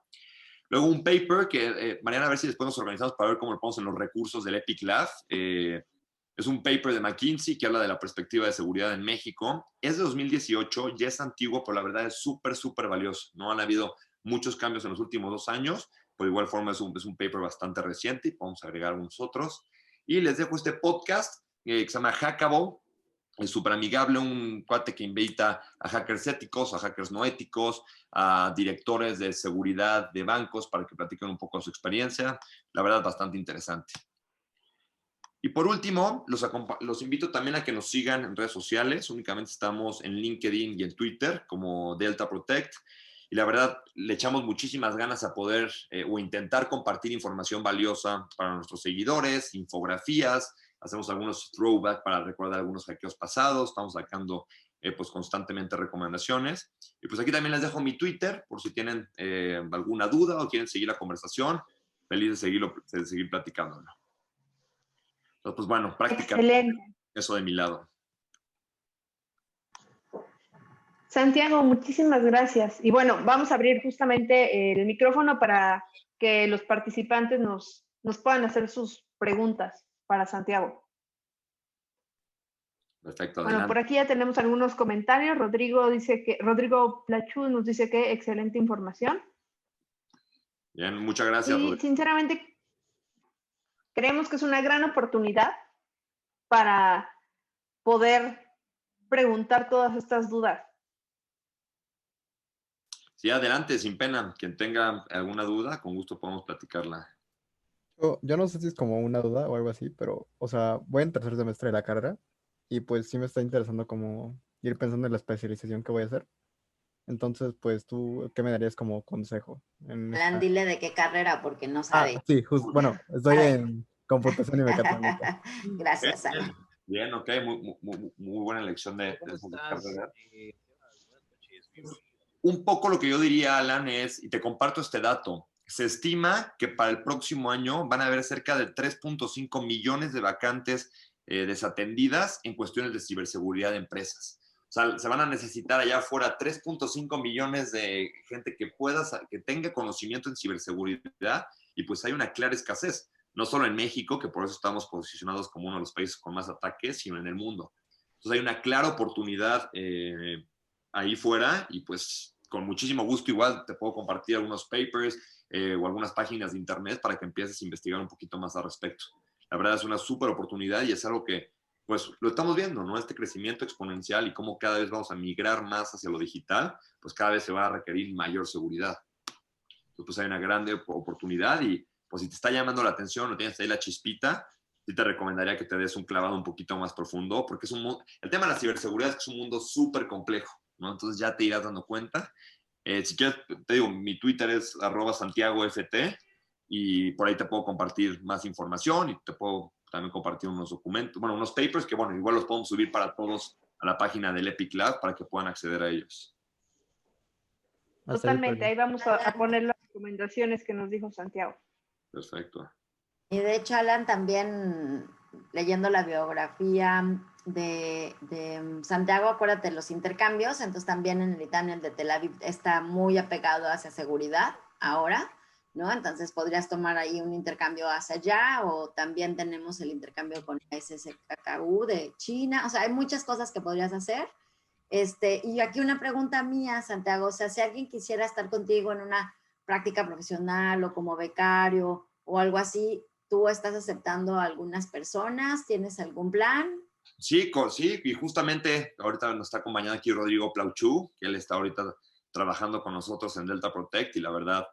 Luego un paper que, Mariana, a ver si después nos organizamos para ver cómo lo ponemos en los recursos del Epic Lab. Es un paper de McKinsey que habla de la perspectiva de seguridad en México. Es de 2018, ya es antiguo, pero la verdad es súper, súper valioso. No han habido muchos cambios en los últimos 2 años, pero de igual forma es un paper bastante reciente y podemos agregar unos otros. Y les dejo este podcast que se llama Hackable. Es súper amigable, un cuate que invita a hackers éticos, a hackers no éticos, a directores de seguridad de bancos para que platiquen un poco de su experiencia. La verdad, bastante interesante. Y por último, los invito también a que nos sigan en redes sociales. Únicamente estamos en LinkedIn y en Twitter como Delta Protect. Y la verdad, le echamos muchísimas ganas a poder o intentar compartir información valiosa para nuestros seguidores, infografías. Hacemos algunos throwback para recordar algunos hackeos pasados. Estamos sacando pues constantemente recomendaciones. Y pues aquí también les dejo mi Twitter por si tienen alguna duda o quieren seguir la conversación. Feliz de seguir platicándolo. Entonces, pues bueno, prácticamente Excelente. eso de mi lado. Santiago, muchísimas gracias. Y bueno, vamos a abrir justamente el micrófono para que los participantes nos puedan hacer sus preguntas para Santiago. Perfecto, bueno, adelante. por aquí ya tenemos algunos comentarios. Rodrigo Plachú nos dice que excelente información. Bien, muchas gracias, Y Rodrigo. sinceramente, creemos que es una gran oportunidad para poder preguntar todas estas dudas. Sí, adelante, sin pena. Quien tenga alguna duda, con gusto podemos platicarla. Yo no sé si es como una duda o algo así, pero, o sea, voy en 3er semestre de la carrera y pues sí me está interesando como ir pensando en la especialización que voy a hacer. Entonces, pues, ¿tú qué me darías como consejo en Alan, esta? dile de qué carrera, porque no sabe. Sí, justo, bueno, estoy en computación y mecatrónica. Gracias, Alan. Bien, ok, muy buena elección de carrera. Un poco lo que yo diría, Alan, es, y te comparto este dato, se estima que para el próximo año van a haber cerca de 3.5 millones de vacantes desatendidas en cuestiones de ciberseguridad de empresas. O sea, se van a necesitar allá afuera 3.5 millones de gente que tenga conocimiento en ciberseguridad, y pues hay una clara escasez, no solo en México, que por eso estamos posicionados como uno de los países con más ataques, sino en el mundo. Entonces hay una clara oportunidad ahí fuera, y pues con muchísimo gusto igual te puedo compartir algunos papers o algunas páginas de internet para que empieces a investigar un poquito más al respecto. La verdad es una súper oportunidad y es algo que pues lo estamos viendo, ¿no? Este crecimiento exponencial y cómo cada vez vamos a migrar más hacia lo digital, pues cada vez se va a requerir mayor seguridad. Entonces, pues hay una grande oportunidad y pues si te está llamando la atención o tienes ahí la chispita, sí te recomendaría que te des un clavado un poquito más profundo, porque el tema de la ciberseguridad es que es un mundo súper complejo, ¿no? Entonces ya te irás dando cuenta. Si quieres, te digo, mi Twitter es @SantiagoFT y por ahí te puedo compartir más información y te puedo también compartieron unos documentos, bueno, unos papers que, bueno, igual los podemos subir para todos a la página del Epic Lab para que puedan acceder a ellos. Totalmente, ahí vamos a poner las recomendaciones que nos dijo Santiago. Perfecto. Y de hecho, Alan, también leyendo la biografía de Santiago, acuérdate los intercambios, entonces también en el ITAM el de Tel Aviv está muy apegado hacia seguridad ahora, ¿no? Entonces podrías tomar ahí un intercambio hacia allá, o también tenemos el intercambio con SSKKU de China, o sea, hay muchas cosas que podrías hacer. Y aquí una pregunta mía, Santiago, o sea, si alguien quisiera estar contigo en una práctica profesional o como becario o algo así, ¿tú estás aceptando a algunas personas? ¿Tienes algún plan? Sí, sí, y justamente ahorita nos está acompañando aquí Rodrigo Plauchú, que él está ahorita trabajando con nosotros en Delta Protect y la verdad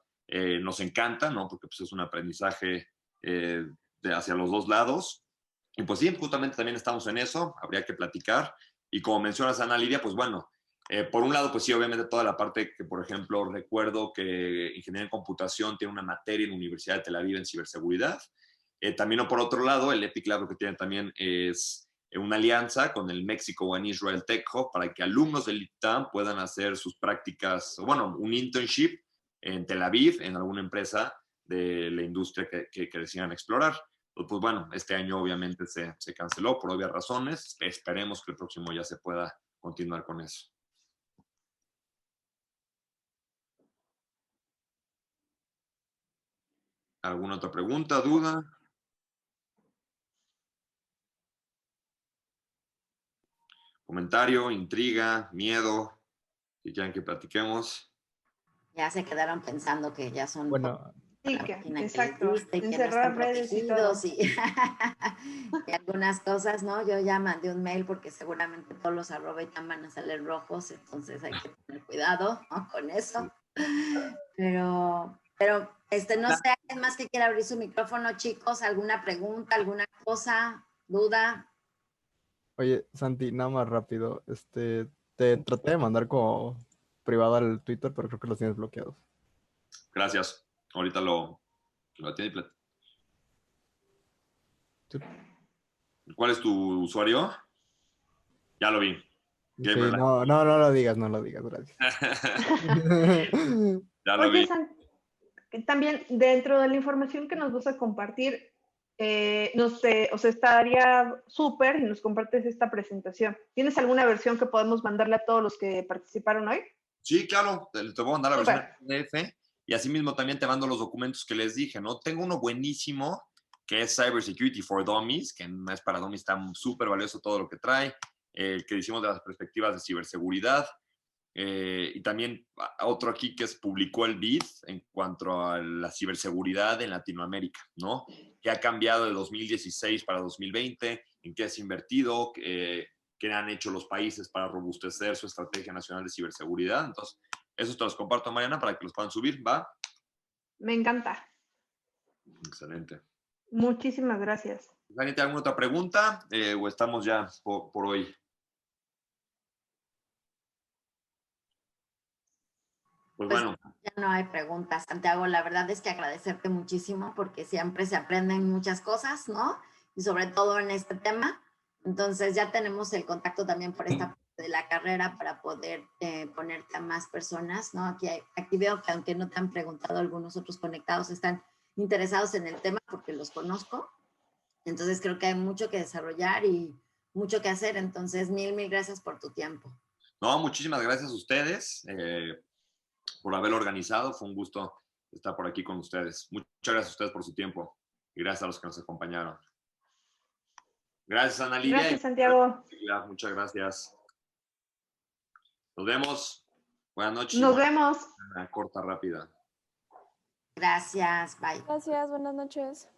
nos encanta, ¿no? Porque pues, es un aprendizaje hacia los dos lados. Y pues sí, justamente también estamos en eso, habría que platicar. Y como mencionas, Ana Lidia, pues bueno, por un lado, pues sí, obviamente toda la parte que, por ejemplo, recuerdo que Ingeniería en Computación tiene una materia en la Universidad de Tel Aviv en ciberseguridad. También, o por otro lado, el Epic Lab lo que tiene también es una alianza con el Mexico and Israel Tech Hub para que alumnos del ITAM puedan hacer sus prácticas, o bueno, un internship en Tel Aviv, en alguna empresa de la industria que decidan explorar. Pues bueno, este año obviamente se canceló por obvias razones. Esperemos que el próximo ya se pueda continuar con eso. ¿Alguna otra pregunta, duda? Comentario, intriga, miedo, si quieren que platiquemos. Ya se quedaron pensando que ya son... Bueno, Sí, exacto. Encerrar redes y todo. Y algunas cosas, ¿no? Yo ya mandé un mail porque seguramente todos los @itam van a salir rojos, entonces hay que tener cuidado, ¿no? Con eso. Pero no sé, ¿alguien más que quiera abrir su micrófono, chicos? ¿Alguna pregunta, alguna cosa, duda? oye, Santi, nada más rápido. Te traté de mandar como privado al Twitter, pero creo que los tienes bloqueados. Gracias. Ahorita lo tiene. Sí, ¿Cuál es tu usuario? Ya lo vi. sí, no lo digas, gracias. Ya lo vi. Oye, también dentro de la información que nos vas a compartir, no sé, o sea, estaría súper y nos compartes esta presentación. ¿Tienes alguna versión que podemos mandarle a todos los que participaron hoy? Sí, claro, te voy a mandar la versión PDF y asimismo también te mando los documentos que les dije, ¿no? Tengo uno buenísimo que es Cybersecurity for Dummies, que no es para dummies, está súper valioso todo lo que trae, que hicimos de las perspectivas de ciberseguridad, y también otro aquí que publicó el BID en cuanto a la ciberseguridad en Latinoamérica, ¿no? ¿Qué ha cambiado de 2016 para 2020? ¿En qué has invertido? ¿Qué han hecho los países para robustecer su estrategia nacional de ciberseguridad? Entonces, eso te los comparto, Mariana, para que los puedan subir, ¿va? Me encanta. Excelente. Muchísimas gracias. ¿Alguien tiene alguna otra pregunta o estamos ya por hoy? Pues bueno. Ya no hay preguntas, Santiago. La verdad es que agradecerte muchísimo porque siempre se aprenden muchas cosas, ¿no? Y sobre todo en este tema. Entonces ya tenemos el contacto también por esta parte de la carrera para poder ponerte a más personas, ¿no? Aquí veo que aunque no te han preguntado, algunos otros conectados están interesados en el tema porque los conozco. Entonces creo que hay mucho que desarrollar y mucho que hacer. Entonces, mil gracias por tu tiempo. No, muchísimas gracias a ustedes por haberlo organizado. Fue un gusto estar por aquí con ustedes. Muchas gracias a ustedes por su tiempo y gracias a los que nos acompañaron. Gracias, Ana Lidia. Gracias, Santiago. Muchas gracias. Nos vemos. Buenas noches. Nos vemos. Una corta, rápida. Gracias. Bye. Gracias, buenas noches.